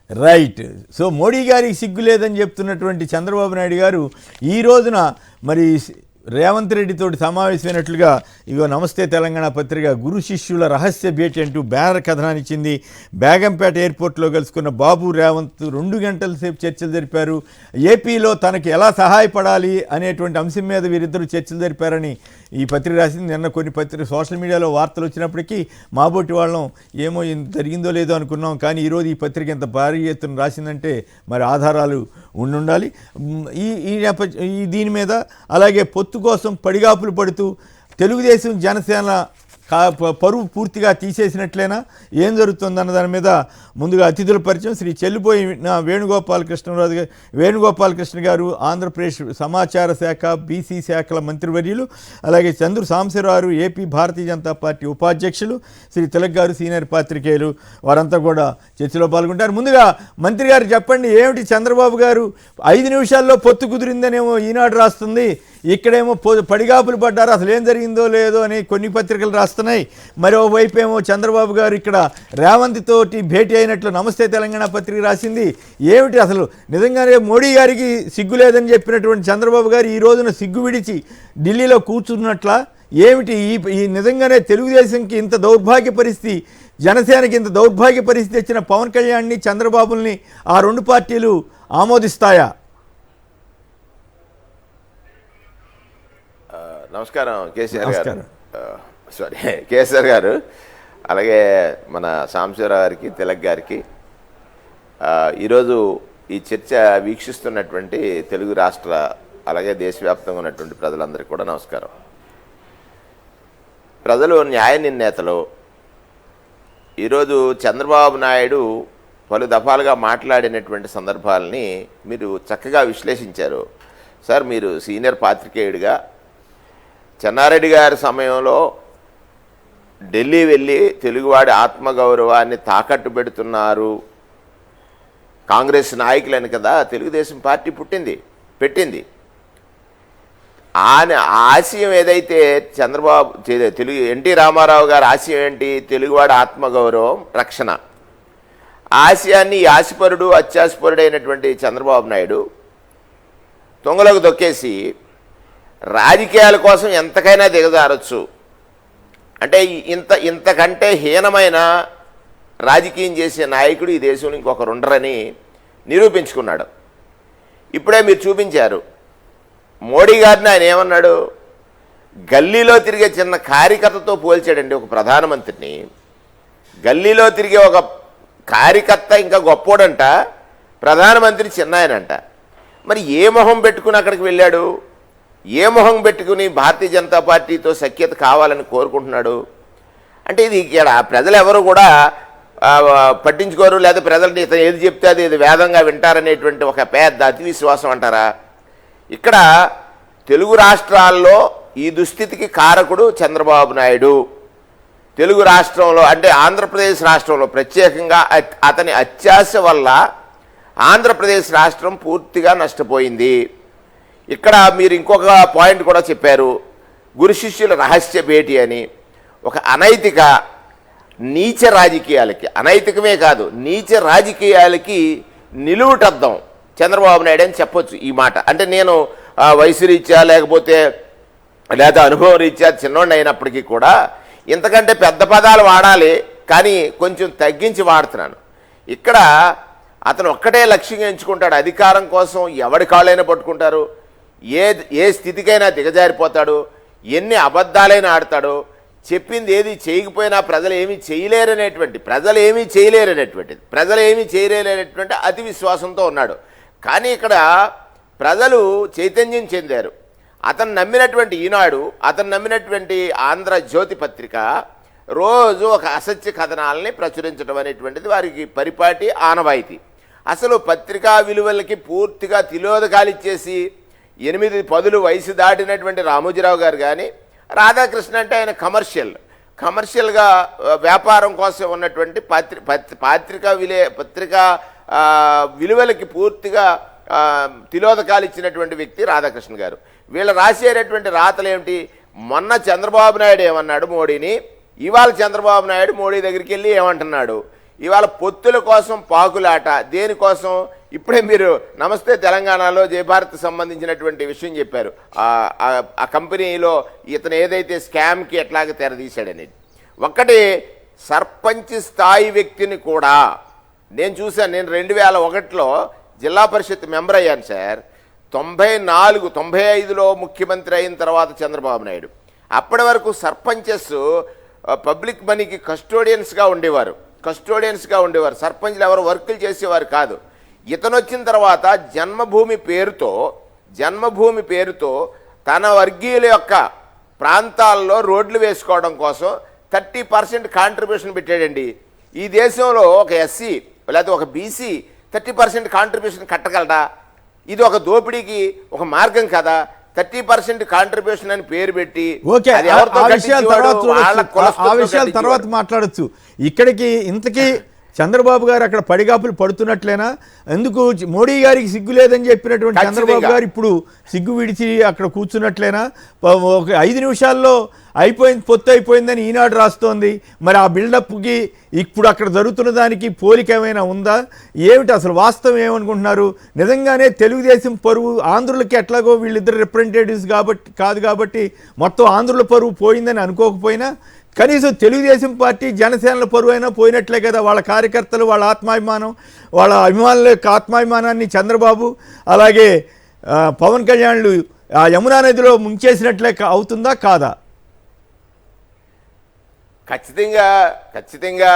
Right. So Modi గారికి సిగ్గు లేదని చెప్తున్నటువంటి చంద్రబాబు నాయుడు గారు ఈ రోజున మరి రేవంత్ రెడ్డితోటి సమావేశమైనట్లుగా ఇగో నమస్తే తెలంగాణ పత్రిక గురు శిష్యుల రహస్య భేటీ అంటూ బ్యానర్ కథనాన్ని ఇచ్చింది. బేగంపేట ఎయిర్పోర్ట్లో కలుసుకున్న బాబు రేవంత్ 2 గంటల సేపు చర్చలు జరిపారు. ఏపీలో తనకి ఎలా సహాయపడాలి అనేటువంటి అంశం మీద వీరిద్దరూ చర్చలు జరిపారని ఈ పత్రిక రాసింది. నిన్న కొన్ని సోషల్ మీడియాలో వార్తలు వచ్చినప్పటికీ మాబోటి వాళ్ళం ఏమో జరిగిందో లేదో అనుకున్నాం, కానీ ఈరోజు ఈ పత్రిక ఎంత భారీ ఎత్తున రాసిందంటే మరి ఆధారాలు ఉండాలి. ఈ దీని మీద అలాగే పొత్తు కోసం పడిగాపులు పడుతూ తెలుగుదేశం జనసేన పరువు పూర్తిగా తీసేసినట్లేనా, ఏం జరుగుతుందన్న దాని మీద ముందుగా అతిథుల పరిచయం. శ్రీ చెల్లిపోయిన వేణుగోపాలకృష్ణ గారు ఆంధ్రప్రదేశ్ సమాచార శాఖ బీసీ శాఖల మంత్రివర్యులు, అలాగే చంద్రు సాంబశివరావు ఏపీ భారతీయ జనతా పార్టీ ఉపాధ్యక్షులు, శ్రీ తిలక్ గారు సీనియర్ పాత్రికేయులు, వారంతా కూడా చర్చలో పాల్గొంటారు. ముందుగా మంత్రి గారు చెప్పండి, ఏమిటి చంద్రబాబు గారు 5 నిమిషాల్లో పొత్తు కుదిరిందనేమో ఈనాడు రాస్తుంది, ఇక్కడేమో పడిగాపులు పడ్డారు, అసలు ఏం జరిగిందో లేదో అని కొన్ని పత్రికలు రాస్తున్నాయి. మరోవైపు ఏమో చంద్రబాబు గారు ఇక్కడ రేవంత్ తోటి భేటీ అయినట్లు నమస్తే తెలంగాణ పత్రిక రాసింది. ఏమిటి అసలు నిజంగానే మోడీ గారికి సిగ్గు లేదని చెప్పినటువంటి చంద్రబాబు గారు ఈ రోజున సిగ్గు విడిచి ఢిల్లీలో కూర్చున్నట్ల ఏమిటి? ఈ నిజంగానే తెలుగుదేశంకి ఇంత దౌర్భాగ్య పరిస్థితి, జనసేనకి ఇంత దౌర్భాగ్య పరిస్థితి వచ్చిన పవన్ కళ్యాణ్ని చంద్రబాబుల్ని ఆ 2 పార్టీలు ఆమోదిస్తాయా? నమస్కారం కేసీఆర్ గారు, అలాగే మన సాంబశివరావు గారికి, తిలక్ గారికి, ఈరోజు ఈ చర్చ వీక్షిస్తున్నటువంటి తెలుగు రాష్ట్ర అలాగే దేశవ్యాప్తంగా ఉన్నటువంటి ప్రజలందరికీ కూడా నమస్కారం. ప్రజలు న్యాయ నిర్ణేతలు. ఈరోజు చంద్రబాబు నాయుడు పలు దఫాలుగా మాట్లాడినటువంటి సందర్భాలని మీరు చక్కగా విశ్లేషించారు. సార్, మీరు సీనియర్ పాత్రికేయుడిగా చెన్నారెడ్డి గారి సమయంలో ఢిల్లీ వెళ్ళి తెలుగువాడి ఆత్మగౌరవాన్ని తాకట్టు పెడుతున్నారు కాంగ్రెస్ నాయకులని కదా తెలుగుదేశం పార్టీ పెట్టింది. ఆశయం ఏదైతే చంద్రబాబు ఎన్టీ రామారావు గారి ఆశయం ఏంటి? తెలుగువాడి ఆత్మగౌరవం రక్షణ. ఆశయాన్ని ఆశపరుడు అత్యాశపరుడైనటువంటి చంద్రబాబు నాయుడు తొంగలకు దొక్కేసి రాజకీయాల కోసం ఎంతకైనా దిగజారచ్చు అంటే ఇంతకంటే హీనమైన రాజకీయం చేసే నాయకుడు ఈ దేశంలో ఇంకొకరు ఉండరని నిరూపించుకున్నాడు. ఇప్పుడే మీరు చూపించారు మోడీ గారిని. ఆయన ఏమన్నాడు? గల్లీలో తిరిగే చిన్న కార్యకర్తతో పోల్చాడండి ఒక ప్రధానమంత్రిని. గల్లీలో తిరిగే ఒక కార్యకర్త ఇంకా గొప్పోడంట, ప్రధానమంత్రి చిన్నాయనంట. మరి ఏ మొహం పెట్టుకుని అక్కడికి వెళ్ళాడు? ఏ మొహం పెట్టుకుని భారతీయ జనతా పార్టీతో సఖ్యత కావాలని కోరుకుంటున్నాడు? అంటే ఇది ఇక్కడ ప్రజలు ఎవరు కూడా పట్టించుకోరు, లేదా ప్రజల్ని ఇతను ఏది చెప్తే అది వేదంగా వింటారనేటువంటి ఒక పెద్ద అతి విశ్వాసం అంటారా? ఇక్కడ తెలుగు రాష్ట్రాల్లో ఈ దుస్థితికి కారకుడు చంద్రబాబు నాయుడు. తెలుగు రాష్ట్రంలో అంటే ఆంధ్రప్రదేశ్ రాష్ట్రంలో ప్రత్యేకంగా అతని అత్యాశ వల్ల ఆంధ్రప్రదేశ్ రాష్ట్రం పూర్తిగా నష్టపోయింది. ఇక్కడ మీరు ఇంకొక పాయింట్ కూడా చెప్పారు, గురు శిష్యుల రహస్య భేటీ అని. ఒక అనైతిక నీచ రాజకీయాలకి, అనైతికమే కాదు నీచ రాజకీయాలకి నిలువుటద్దం చంద్రబాబు నాయుడు అని చెప్పొచ్చు ఈ మాట. అంటే నేను వయసు రీత్యా లేదా అనుభవం రీత్యా చిన్నోడిని అయినప్పటికీ కూడా ఇంతకంటే పెద్ద పదాలు వాడాలి, కానీ కొంచెం తగ్గించి వాడుతున్నాను. ఇక్కడ అతను ఒక్కటే లక్ష్యంగా ఎంచుకుంటాడు, అధికారం కోసం ఎవడి కాళ్ళైనా పట్టుకుంటారు, ఏ స్థితికైనా దిగజారిపోతాడు, ఎన్ని అబద్ధాలైనా ఆడతాడు, చెప్పింది ఏది చేయకపోయినా ప్రజలు ఏమీ చేయలేరనేటువంటి అతి విశ్వాసంతో ఉన్నాడు. కానీ ఇక్కడ ప్రజలు చైతన్యం చెందారు. అతను నమ్మినటువంటి ఈనాడు, అతను నమ్మినటువంటి ఆంధ్రజ్యోతి పత్రిక రోజు ఒక అసత్య కథనాలని ప్రచురించడం అనేటువంటిది వారికి పరిపాటి ఆనవాయితీ. అసలు పత్రికా విలువలకి పూర్తిగా తిలోదకాలిచ్చేసి 8-10 వయసు దాటినటువంటి రామోజీరావు గారు కానీ, రాధాకృష్ణ అంటే ఆయన కమర్షియల్గా వ్యాపారం కోసం ఉన్నటువంటి పత్రికా విలువలకి పూర్తిగా తిలోదకాలు ఇచ్చినటువంటి వ్యక్తి రాధాకృష్ణ గారు. వీళ్ళు రాసేటటువంటి రాతలు ఏమిటి? మొన్న చంద్రబాబు నాయుడు ఏమన్నాడు మోడీని, ఇవాళ చంద్రబాబు నాయుడు మోడీ దగ్గరికి వెళ్ళి ఏమంటున్నాడు, ఇవాళ పొత్తుల కోసం పాకులాట దేనికోసం? ఇప్పుడే మీరు నమస్తే తెలంగాణలో జయభారత్ సంబంధించినటువంటి విషయం చెప్పారు. ఆ కంపెనీలో ఇతను ఏదైతే స్కామ్కి ఎట్లాగ తెరదీశాడనేది. ఒక్కటి, సర్పంచ్ స్థాయి వ్యక్తిని కూడా నేను చూశాను. నేను 2001లో జిల్లా పరిషత్ మెంబర్ అయ్యాను సార్. 95లో ముఖ్యమంత్రి అయిన తర్వాత చంద్రబాబు నాయుడు, అప్పటి వరకు సర్పంచెస్ పబ్లిక్ మనీకి కస్టోడియన్స్గా ఉండేవారు. సర్పంచ్లు ఎవరు వర్కులు చేసేవారు కాదు. ఇతను వచ్చిన తర్వాత జన్మభూమి పేరుతో తన వర్గీయుల యొక్క ప్రాంతాల్లో రోడ్లు వేసుకోవడం కోసం 30% కాంట్రిబ్యూషన్ పెట్టాడండి. ఈ దేశంలో ఒక ఎస్సీ లేకపోతే ఒక బీసీ 30% కాంట్రిబ్యూషన్ కట్టగలడా? ఇది ఒక దోపిడీకి ఒక మార్గం కదా. 30% కాంట్రిబ్యూషన్ అని పేరు పెట్టి ఆ విషయాల తర్వాత మాట్లాడచ్చు. ఇక్కడికి ఇంతకీ చంద్రబాబు గారు అక్కడ పడిగాపులు పడుతున్నట్లేనా? ఎందుకు మోడీ గారికి సిగ్గు లేదని చెప్పినటువంటి చంద్రబాబు గారు ఇప్పుడు సిగ్గు విడిచి అక్కడ కూర్చున్నట్లేనా? ఒక 5 నిమిషాల్లో పొత్తు అయిపోయిందని ఈనాడు రాస్తోంది. మరి ఆ బిల్డప్కి ఇప్పుడు అక్కడ జరుగుతున్న దానికి పోలిక ఏమైనా ఉందా? ఏమిటి అసలు వాస్తవం ఏమనుకుంటున్నారు? నిజంగానే తెలుగుదేశం పరువు ఆంధ్రులకి ఎట్లాగో వీళ్ళిద్దరు రిప్రజెంటేటివ్స్ కాబట్టి మొత్తం ఆంధ్రుల పరువు పోయిందని అనుకోకపోయినా కనీసం తెలుగుదేశం పార్టీ జనసేనల పరువు అయినా పోయినట్లే కదా. వాళ్ళ కార్యకర్తలు, వాళ్ళ ఆత్మాభిమానం, వాళ్ళ అభిమానుల యొక్క ఆత్మాభిమానాన్ని చంద్రబాబు అలాగే పవన్ కళ్యాణ్లు ఆ యమునా నదిలో ముంచేసినట్లే అవుతుందా కాదా? ఖచ్చితంగా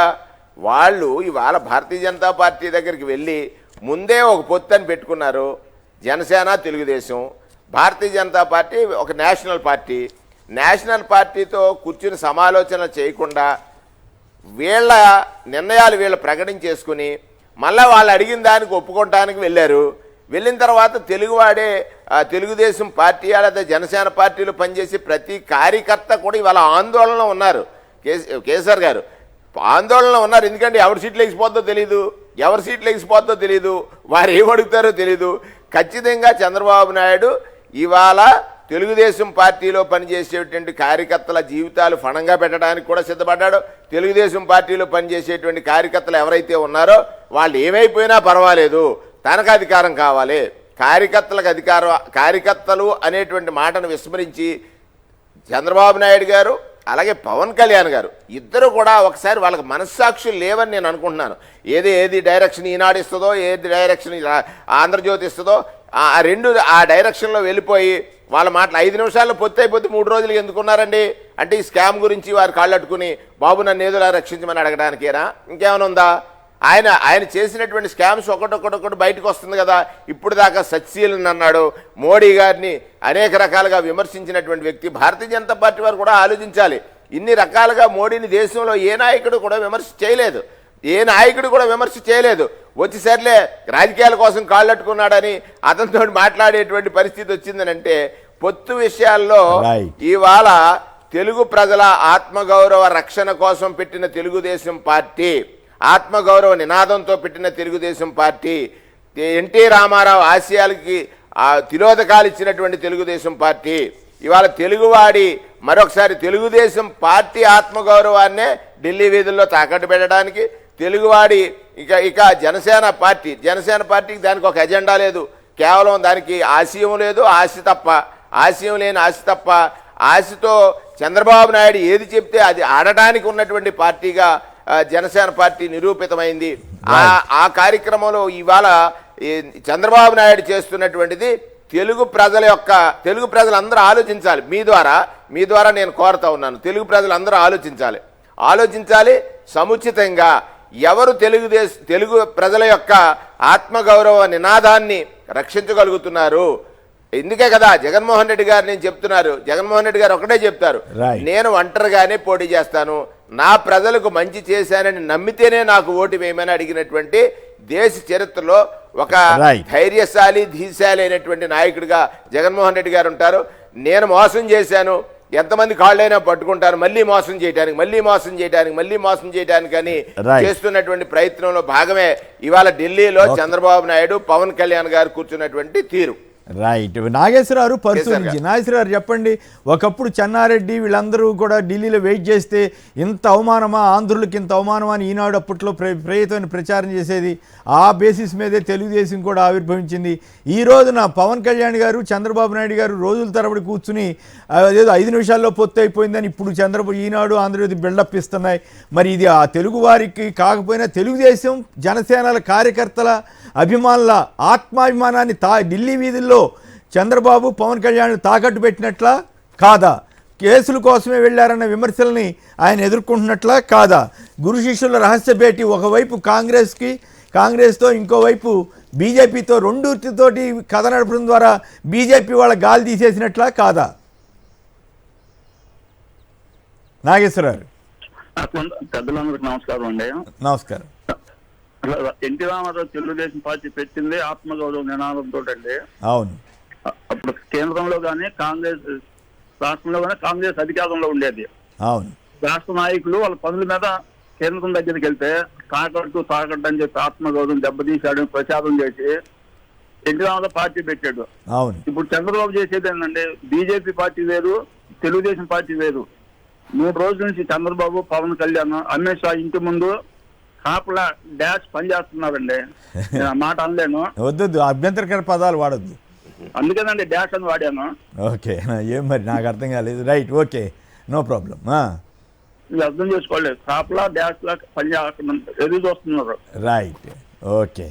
వాళ్ళు ఇవాళ భారతీయ జనతా పార్టీ దగ్గరికి వెళ్ళి ముందే ఒక పొత్తు అని పెట్టుకున్నారు. జనసేన, తెలుగుదేశం. భారతీయ జనతా పార్టీ ఒక నేషనల్ పార్టీతో కూర్చుని సమాలోచన చేయకుండా వీళ్ళ నిర్ణయాలు వీళ్ళు ప్రకటించేసుకుని మళ్ళీ వాళ్ళు అడిగిన దానికి ఒప్పుకోవటానికి వెళ్ళారు. వెళ్ళిన తర్వాత తెలుగుదేశం పార్టీ లేదా జనసేన పార్టీలో పనిచేసి ప్రతి కార్యకర్త కూడా ఇవాళ ఆందోళనలో ఉన్నారు. కేసీఆర్ గారు ఆందోళనలో ఉన్నారు. ఎందుకంటే ఎవరి సీట్లు ఎగిసిపోద్దో తెలియదు, వారు ఏమడుగుతారో తెలీదు. ఖచ్చితంగా చంద్రబాబు నాయుడు ఇవాళ తెలుగుదేశం పార్టీలో పనిచేసేటువంటి కార్యకర్తల జీవితాలు ఫణంగా పెట్టడానికి కూడా సిద్ధపడ్డాడు. తెలుగుదేశం పార్టీలో పనిచేసేటువంటి కార్యకర్తలు ఎవరైతే ఉన్నారో వాళ్ళు ఏమైపోయినా పర్వాలేదు, తనకు అధికారం కావాలి. కార్యకర్తలు అనేటువంటి మాటను విస్మరించి చంద్రబాబు నాయుడు గారు అలాగే పవన్ కళ్యాణ్ గారు ఇద్దరు కూడా ఒకసారి వాళ్ళకి మనస్సాక్షులు లేవని నేను అనుకుంటున్నాను. ఏది డైరెక్షన్ ఈనాడు ఇస్తుందో, ఏది డైరెక్షన్ ఆంధ్రజ్యోతి ఇస్తుందో ఆ డైరెక్షన్లో వెళ్ళిపోయి వాళ్ళ మాటలు 5 నిమిషాల్లో పొత్తు అయిపోతే 3 రోజులు ఎందుకున్నారండి? అంటే ఈ స్కామ్ గురించి వారు కాళ్ళట్టుకుని బాబు నన్ను ఏదోలా రక్షించమని అడగడానికేనా? ఇంకేమైనా ఉందా? ఆయన చేసినటువంటి స్కామ్స్ ఒకటొకటి బయటకు వస్తుంది కదా. ఇప్పుడు దాకా సత్శీలను అన్నాడు, మోడీ గారిని అనేక రకాలుగా విమర్శించినటువంటి వ్యక్తి. భారతీయ జనతా పార్టీ వారు కూడా ఆలోచించాలి. ఇన్ని రకాలుగా మోడీని దేశంలో ఏ నాయకుడు కూడా విమర్శ చేయలేదు. వచ్చి సర్లే రాజకీయాల కోసం కాళ్ళట్టుకున్నాడని అతనితో మాట్లాడేటువంటి పరిస్థితి వచ్చిందనంటే పొత్తు విషయాల్లో ఇవాళ తెలుగు ప్రజల ఆత్మగౌరవ రక్షణ కోసం పెట్టిన తెలుగుదేశం పార్టీ, ఆత్మగౌరవ నినాదంతో పెట్టిన తెలుగుదేశం పార్టీ, ఎన్టీ రామారావు ఆశయాలకి తిలోదకాలు ఇచ్చినటువంటి తెలుగుదేశం పార్టీ ఇవాళ తెలుగువాడి మరొకసారి తెలుగుదేశం పార్టీ ఆత్మగౌరవాన్నే ఢిల్లీ వీధుల్లో తాకట్టు పెట్టడానికి తెలుగువాడి ఇక జనసేన పార్టీకి దానికి ఒక ఎజెండా లేదు. కేవలం దానికి ఆశయం లేదు, ఆశయం లేని ఆశ తప్ప ఆశతో చంద్రబాబు నాయుడు ఏది చెప్తే అది ఆడటానికి ఉన్నటువంటి పార్టీగా జనసేన పార్టీ నిరూపితమైంది. ఆ కార్యక్రమంలో ఇవాళ చంద్రబాబు నాయుడు చేస్తున్నటువంటిది తెలుగు ప్రజలందరూ ఆలోచించాలి. మీ ద్వారా నేను కోరుతా ఉన్నాను, తెలుగు ప్రజలందరూ ఆలోచించాలి సముచితంగా. ఎవరు తెలుగు ప్రజల యొక్క ఆత్మగౌరవ నినాదాన్ని రక్షించగలుగుతున్నారు? ఇందుకే కదా జగన్మోహన్ రెడ్డి గారు జగన్మోహన్ రెడ్డి గారు ఒకటే చెప్తారు, నేను ఒంటరిగానే పోటీ చేస్తాను, నా ప్రజలకు మంచి చేశానని నమ్మితేనే నాకు ఓటు వేయమని అడిగినటువంటి దేశ చరిత్రలో ఒక ధైర్యశాలి అయినటువంటి నాయకుడిగా జగన్మోహన్ రెడ్డి గారు ఉంటారు. నేను మోసం చేశాను, ఎంతమంది కాళ్ళైనా పట్టుకుంటారు, మళ్ళీ మోసం చేయడానికి అని చేస్తున్నటువంటి ప్రయత్నంలో భాగమే ఇవాళ ఢిల్లీలో చంద్రబాబు నాయుడు, పవన్ కళ్యాణ్ గారు కూర్చున్నటువంటి తీరు. రైట్. నాగేశ్వరరావు పర్సూ నుంచి. నాగేశ్వరరావు చెప్పండి, ఒకప్పుడు చెన్నారెడ్డి వీళ్ళందరూ కూడా ఢిల్లీలో వెయిట్ చేస్తే ఇంత అవమానమా, ఆంధ్రులకి ఇంత అవమానమా అని ఈనాడు అప్పట్లో ప్రేయతోని ప్రచారం చేసేది. ఆ బేసిస్ మీదే తెలుగుదేశం కూడా ఆవిర్భవించింది. ఈ రోజున పవన్ కళ్యాణ్ గారు, చంద్రబాబు నాయుడు గారు రోజుల తరబడి కూర్చుని అదేదో 5 నిమిషాల్లో పొత్తు అయిపోయిందని ఇప్పుడు ఈనాడు ఆంధ్రజ్యోతి బిల్డప్ ఇస్తున్నాయి. మరి ఇది ఆ తెలుగు వారికి కాకపోయినా తెలుగుదేశం జనసేనల కార్యకర్తల అభిమానుల ఆత్మాభిమానాన్ని ఢిల్లీ వీధుల్లో చంద్రబాబు పవన్ కళ్యాణ్ తాకట్టు పెట్టినట్లా కాదా? కేసుల కోసమే వెళ్ళారన్న విమర్శల్ని ఆయన ఎదుర్కొంటున్నట్లా కాదా? గురు శిష్యుల రహస్య భేటీ ఒకవైపు కాంగ్రెస్తో, ఇంకోవైపు బీజేపీతో, రెండుతోటి కథ నడపడం ద్వారా బీజేపీ వాళ్ళ గాలి తీసేసినట్లా కాదా? నాగేశ్వరరావు. పెద్దలందరికీ నమస్కారం అండి. నమస్కారం. ఎన్టీ రామారావు తెలుగుదేశం పార్టీ పెట్టింది ఆత్మగౌరవ నినాదంతో అండి. అవును. అప్పుడు కేంద్రంలో కానీ కాంగ్రెస్, రాష్ట్రంలో కానీ కాంగ్రెస్ అధికారంలో ఉండేది. అవును. రాష్ట్ర నాయకులు వాళ్ళ పనుల మీద కేంద్రం దగ్గరికి వెళ్తే తాకట్టు అని చెప్పి ఆత్మగౌరవం దెబ్బతీశాడు ప్రచారం చేసి ఎన్టీ రామారావు పార్టీ పెట్టాడు. అవును. ఇప్పుడు చంద్రబాబు చేసేది ఏంటంటే బీజేపీ పార్టీ వేరు, తెలుగుదేశం పార్టీ వేరు. 3 రోజుల నుంచి చంద్రబాబు, పవన్ కళ్యాణ్, అమిత్ షా ఇంటి ముందు కాపలా డాష్ పనిచేస్తున్నారండి. నేను ఆ మాట అనలేను. వద్దు, అభ్యంతరకర పదాలు వాడద్దు. అందుకేనండి డాష్ అని వాడాను. ఓకే, ఏం మరి నాకు అర్థం కాలేదు. Right, okay, no problem. మీరు అర్థం చేసుకోలేదు. కాపలా డాష్ లా పనిచేస్తున్నారు, ఎదురు చూస్తున్నారు. Right, okay.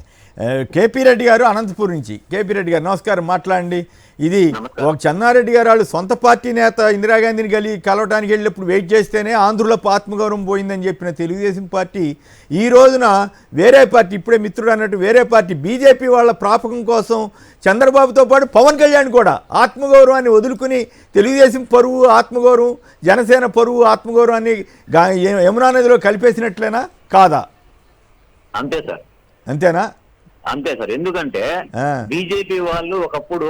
కేపీ రెడ్డి గారు అనంతపూర్ నుంచి. కేపీ రెడ్డి గారు నమస్కారం, మాట్లాడండి. ఇది ఒక చెన్నారెడ్డి గారు వాళ్ళు సొంత పార్టీ నేత ఇందిరాగాంధీని కలవటానికి వెళ్ళినప్పుడు వెయిట్ చేస్తేనే ఆంధ్రుల ఆత్మగౌరవం పోయిందని చెప్పిన తెలుగుదేశం పార్టీ ఈ రోజున వేరే పార్టీ, ఇప్పుడే మిత్రుడు అన్నట్టు వేరే పార్టీ బీజేపీ వాళ్ళ ప్రాపకం కోసం చంద్రబాబుతో పాటు పవన్ కళ్యాణ్ కూడా ఆత్మగౌరవాన్ని వదులుకుని తెలుగుదేశం పరువు ఆత్మగౌరవం, జనసేన పరువు ఆత్మగౌరవాన్ని యమునా నదిలో కలిపేసినట్లేనా కాదా? అంతే సార్. అంతేనా? అంతే సార్. ఎందుకంటే బీజేపీ వాళ్ళు ఒకప్పుడు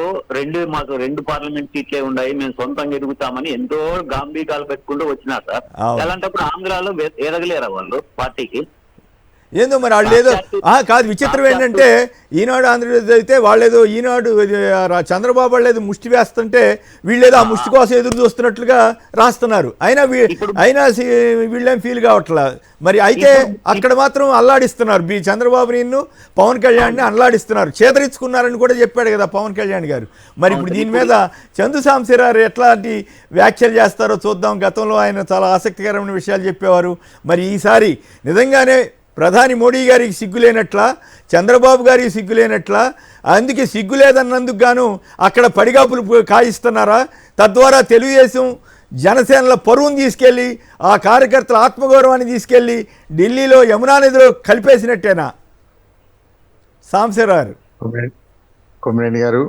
మాకు 2 పార్లమెంట్ సీట్లే ఉన్నాయి, మేము సొంతంగా ఎదుగుతామని ఎంతో గాంభీకాలు పెట్టుకుంటూ వచ్చినారు సార్. అలాంటప్పుడు ఆంధ్రాలో ఎదగలేరా వాళ్ళు పార్టీకి? ఏందో మరి వాళ్ళు ఏదో కాదు. విచిత్రం ఏంటంటే ఈనాడు ఆంధ్రప్రదేశ్ అయితే వాళ్ళేదో ఈనాడు చంద్రబాబు వాళ్ళు ఏదో ముష్టి వేస్తుంటే వీళ్ళేదో ఆ ముష్టి కోసం ఎదురు చూస్తున్నట్లుగా రాస్తున్నారు. అయినా వీళ్ళేం ఫీల్ కావట్లా. మరి అయితే అక్కడ మాత్రం అల్లాడిస్తున్నారు. చంద్రబాబు నిన్ను పవన్ కళ్యాణ్ని అల్లాడిస్తున్నారు, చేదరించుకున్నారని కూడా చెప్పాడు కదా పవన్ కళ్యాణ్ గారు. మరి ఇప్పుడు దీని మీద చందు సాంశీరారు ఎట్లాంటి వ్యాఖ్యలు చేస్తారో చూద్దాం. గతంలో ఆయన చాలా ఆసక్తికరమైన విషయాలు చెప్పేవారు. మరి ఈసారి నిజంగానే ప్రధాని మోడీ గారికి సిగ్గులేనట్లా, చంద్రబాబు గారికి సిగ్గులేనట్లా, అందుకే సిగ్గులేదన్నందుకు గాను అక్కడ పడిగాపులు కాయిస్తున్నారా? తద్వారా తెలుగుదేశం జనసేనల పరువును తీసుకెళ్ళి ఆ కార్యకర్తల ఆత్మగౌరవాన్ని తీసుకెళ్ళి ఢిల్లీలో యమునా నదిలో కలిపేసినట్టేనా? సాంశీరారు. కొమ్మినేని గారు,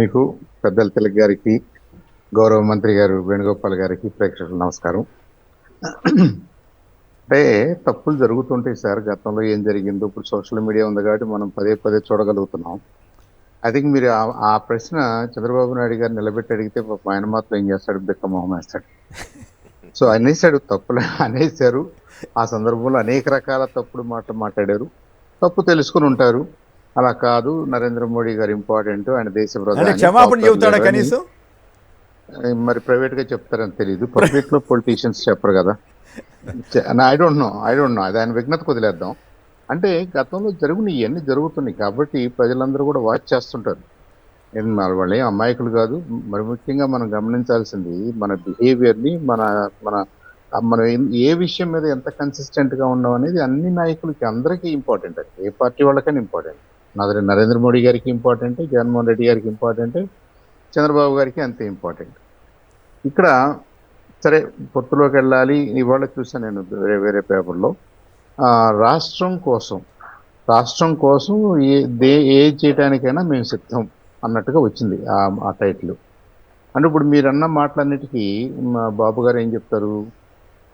మీకు పెద్దల తిలక్ గారికి, గౌరవ మంత్రి గారు వేణుగోపాల్ గారికి, ప్రేక్షకులకు నమస్కారం. అంటే తప్పులు జరుగుతుంటాయి సార్. గతంలో ఏం జరిగిందో ఇప్పుడు సోషల్ మీడియా ఉంది కాబట్టి మనం పదే చూడగలుగుతున్నాం. ఐ థింక్ మీరు ఆ ప్రశ్న చంద్రబాబు నాయుడు గారు నిలబెట్టి అడిగితే ఆయన మాత్రం ఏం చేస్తాడు, బిక్కమొహం వేస్తాడు. సో అనేసాడు, తప్పులు అనేసారు. ఆ సందర్భంలో అనేక రకాల తప్పుడు మాట్లాడారు. తప్పు తెలుసుకుని ఉంటారు. అలా కాదు, నరేంద్ర మోడీ గారు ఇంపార్టెంట్, ఆయన దేశ ప్రధాని, క్షమాపణ చెబుతాడా కనీసం? మరి ప్రైవేట్ గా చెప్తారని తెలియదు, పబ్లిక్ లో పొలిటీషియన్స్ చెప్పరు కదా. ఐ డోంట్ నో, అది ఆయన విఘ్నతకు వదిలేద్దాం. అంటే గతంలో ఇవన్నీ జరుగుతున్నాయి కాబట్టి ప్రజలందరూ కూడా వాచ్ చేస్తుంటారు. వాళ్ళు ఏం అమాయకులు కాదు. మరి ముఖ్యంగా మనం గమనించాల్సింది మన బిహేవియర్ని, మనం ఏ విషయం మీద ఎంత కన్సిస్టెంట్గా ఉన్నాం అనేది అన్ని నాయకులకి అందరికీ ఇంపార్టెంట్. అది ఏ పార్టీ వాళ్ళకైనా ఇంపార్టెంట్. నరేంద్ర మోడీ గారికి ఇంపార్టెంట్, జగన్మోహన్ రెడ్డి గారికి ఇంపార్టెంట్, చంద్రబాబు గారికి అంతే ఇంపార్టెంట్. ఇక్కడ సరే పొత్తులోకి వెళ్ళాలి. ఇవాళ చూసాను నేను వేరే పేపర్లో, రాష్ట్రం కోసం ఏ చేయడానికైనా మేము సిద్ధం అన్నట్టుగా వచ్చింది ఆ టైటిల్. అంటే ఇప్పుడు మీరన్న మాటలన్నిటికీ మా బాబు గారు ఏం చెప్తారు?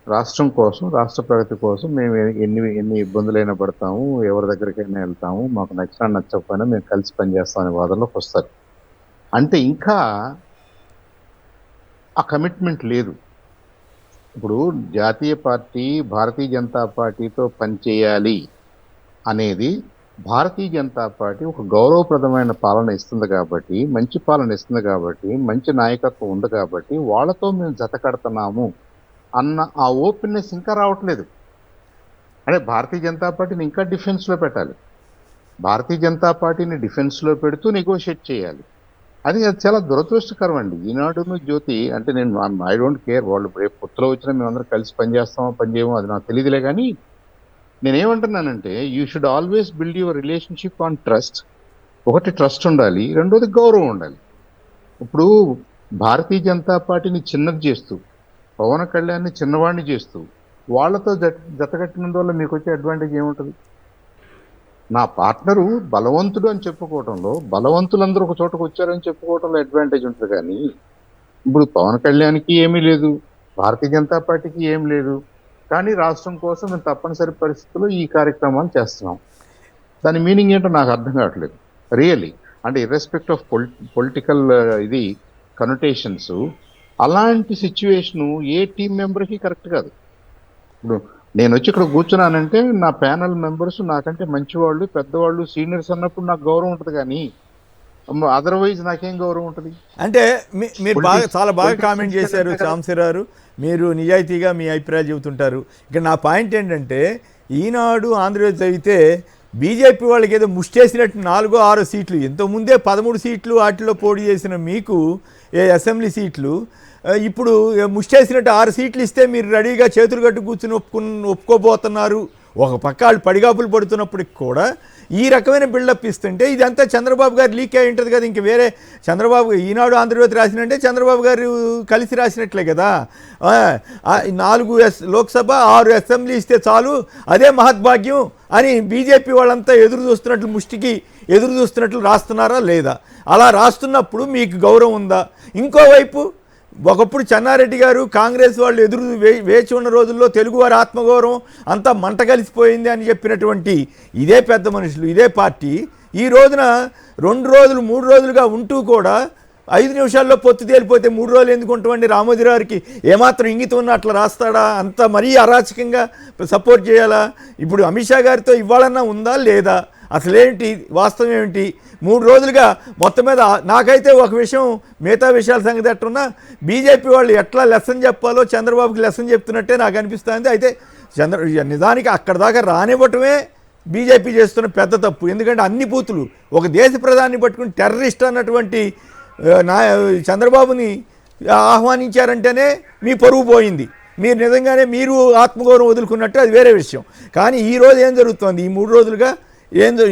రాష్ట్రం కోసం, రాష్ట్ర ప్రగతి కోసం మేము ఎన్ని ఇబ్బందులైనా పడతాము, ఎవరి దగ్గరికైనా వెళ్తాము, మాకు నచ్చినా నచ్చకపోయినా మేము కలిసి పనిచేస్తామనే వాదనలోకి వస్తారు. అంటే ఇంకా ఆ కమిట్మెంట్ లేదు. ఇప్పుడు జాతీయ పార్టీ భారతీయ జనతా పార్టీతో పనిచేయాలి అనేది భారతీయ జనతా పార్టీ ఒక గౌరవప్రదమైన పాలన ఇస్తుంది కాబట్టి, మంచి పాలన ఇస్తుంది కాబట్టి, మంచి నాయకత్వం ఉంది కాబట్టి వాళ్ళతో మేము జత కడుతున్నాము అన్న ఆ ఓపెన్నెస్ ఇంకా రావట్లేదు. అంటే భారతీయ జనతా పార్టీని ఇంకా డిఫెన్స్లో పెట్టాలి. భారతీయ జనతా పార్టీని డిఫెన్స్లో పెడుతూ నెగోషియేట్ చేయాలి. అది చాలా దురదృష్టకరం అండి. ఈనాడును జ్యోతి అంటే నేను ఐ డోంట్ కేర్, వాళ్ళు రేపు పొత్తులో వచ్చినా మేమందరం కలిసి పనిచేస్తామో పనిచేయమో అది నాకు తెలియదులే. కానీ నేనేమంటున్నానంటే you should always build your relationship on trust. ఒకటి ట్రస్ట్ ఉండాలి, రెండోది గౌరవం ఉండాలి. ఇప్పుడు భారతీయ జనతా పార్టీని చిన్నది చేస్తూ, పవన్ కళ్యాణ్ని చిన్నవాడిని చేస్తూ వాళ్ళతో జతకట్టినందువల్ల మీకు వచ్చే అడ్వాంటేజ్ ఏముంటుంది? నా పార్ట్నరు బలవంతుడు అని చెప్పుకోవడంలో, బలవంతులందరూ ఒక చోటకు వచ్చారని చెప్పుకోవడంలో అడ్వాంటేజ్ ఉంటుంది. కానీ ఇప్పుడు పవన్ కళ్యాణ్కి ఏమీ లేదు, భారతీయ జనతా పార్టీకి ఏం లేదు, కానీ రాష్ట్రం కోసం మేము తప్పనిసరి పరిస్థితుల్లో ఈ కార్యక్రమాలు చేస్తున్నాం. దాని మీనింగ్ ఏంటో నాకు అర్థం కావట్లేదు రియల్లీ. అంటే ఇర్రెస్పెక్ట్ ఆఫ్ పొలిటికల్ ఇది కనోటేషన్స్, అలాంటి సిచ్యువేషను ఏ టీం మెంబర్కి కరెక్ట్ కాదు. ఇప్పుడు నేను వచ్చి ఇక్కడ కూర్చున్నానంటే నా ప్యానల్ మెంబర్స్ నాకంటే మంచివాళ్ళు, పెద్దవాళ్ళు, సీనియర్స్ అన్నప్పుడు నాకు గౌరవం ఉంటుంది. కానీ అదర్వైజ్ నాకేం గౌరవం ఉంటుంది? అంటే మీరు బాగా చాలా బాగా కామెంట్ చేశారు సాంబశివరావు. మీరు నిజాయితీగా మీ అభిప్రాయాలు చెబుతుంటారు. ఇక్కడ నా పాయింట్ ఏంటంటే, ఈనాడు ఆంధ్రప్రదేశ్ చదివితే బీజేపీ వాళ్ళకి ఏదో ముష్టేసినట్టు 4-6 సీట్లు, ఇంతకుముందే 13 సీట్లు వాటిలో పోటీ చేసిన మీకు అసెంబ్లీ సీట్లు ఇప్పుడు ముష్టేసినట్టు 6 సీట్లు ఇస్తే మీరు రెడీగా చేతులు కట్టు కూర్చుని ఒప్పుకోబోతున్నారు. ఒక పక్క వాళ్ళు పడిగాపులు పడుతున్నప్పటికి కూడా ఈ రకమైన బిల్డప్ ఇస్తుంటే ఇదంతా చంద్రబాబు గారు లీక్ అయి ఉంటుంది కదా. ఇంక వేరే చంద్రబాబు ఈనాడు ఆంధ్రజ్యోతి రాసినంటే చంద్రబాబు గారు కలిసి రాసినట్లే కదా. 4 లోక్సభ 6 అసెంబ్లీ ఇస్తే చాలు, అదే మహద్భాగ్యం అని బీజేపీ వాళ్ళంతా ఎదురు చూస్తున్నట్లు, ముష్టికి ఎదురు చూస్తున్నట్లు రాస్తున్నారా లేదా? అలా రాస్తున్నప్పుడు మీకు గౌరవం ఉందా? ఇంకోవైపు ఒకప్పుడు చెన్నారెడ్డి గారు కాంగ్రెస్ వాళ్ళు ఎదురు వేచి ఉన్న రోజుల్లో తెలుగువారి ఆత్మగౌరవం అంతా మంట కలిసిపోయింది అని చెప్పినటువంటి ఇదే పెద్ద మనుషులు, ఇదే పార్టీ ఈ రోజున 2 రోజులు 3 రోజులుగా ఉంటూ కూడా 5 నిమిషాల్లో పొత్తు తేలిపోతే 3 రోజులు ఎందుకు ఉంటుందండి? రామోజీరావుకి ఏమాత్రం ఇంగితం ఉన్న అట్లా రాస్తాడా? అంత మరీ అరాచకంగా సపోర్ట్ చేయాలా? ఇప్పుడు అమిత్ షా గారితో ఇవ్వాలన్నా ఉందా లేదా? అసలేంటి వాస్తవం ఏమిటి? 3 రోజులుగా మొత్తం మీద నాకైతే ఒక విషయం, మిగతా విషయాల సంగతి ఎట్టున్నా బీజేపీ వాళ్ళు ఎట్లా లెసన్ చెప్పాలో చంద్రబాబుకి లెసన్ చెప్తున్నట్టే నాకు అనిపిస్తుంది. అయితే నిజానికి అక్కడ దాకా రానివ్వటమే బీజేపీ చేస్తున్న పెద్ద తప్పు. ఎందుకంటే అన్ని బూతులు ఒక దేశ ప్రధాని పట్టుకుని టెర్రరిస్ట్ అన్నటువంటి చంద్రబాబుని ఆహ్వానించారంటేనే మీ పరువు పోయింది. మీరు నిజంగానే మీరు ఆత్మగౌరవం వదులుకున్నట్టు అది వేరే విషయం. కానీ ఈరోజు ఏం జరుగుతోంది? ఈ 3 రోజులుగా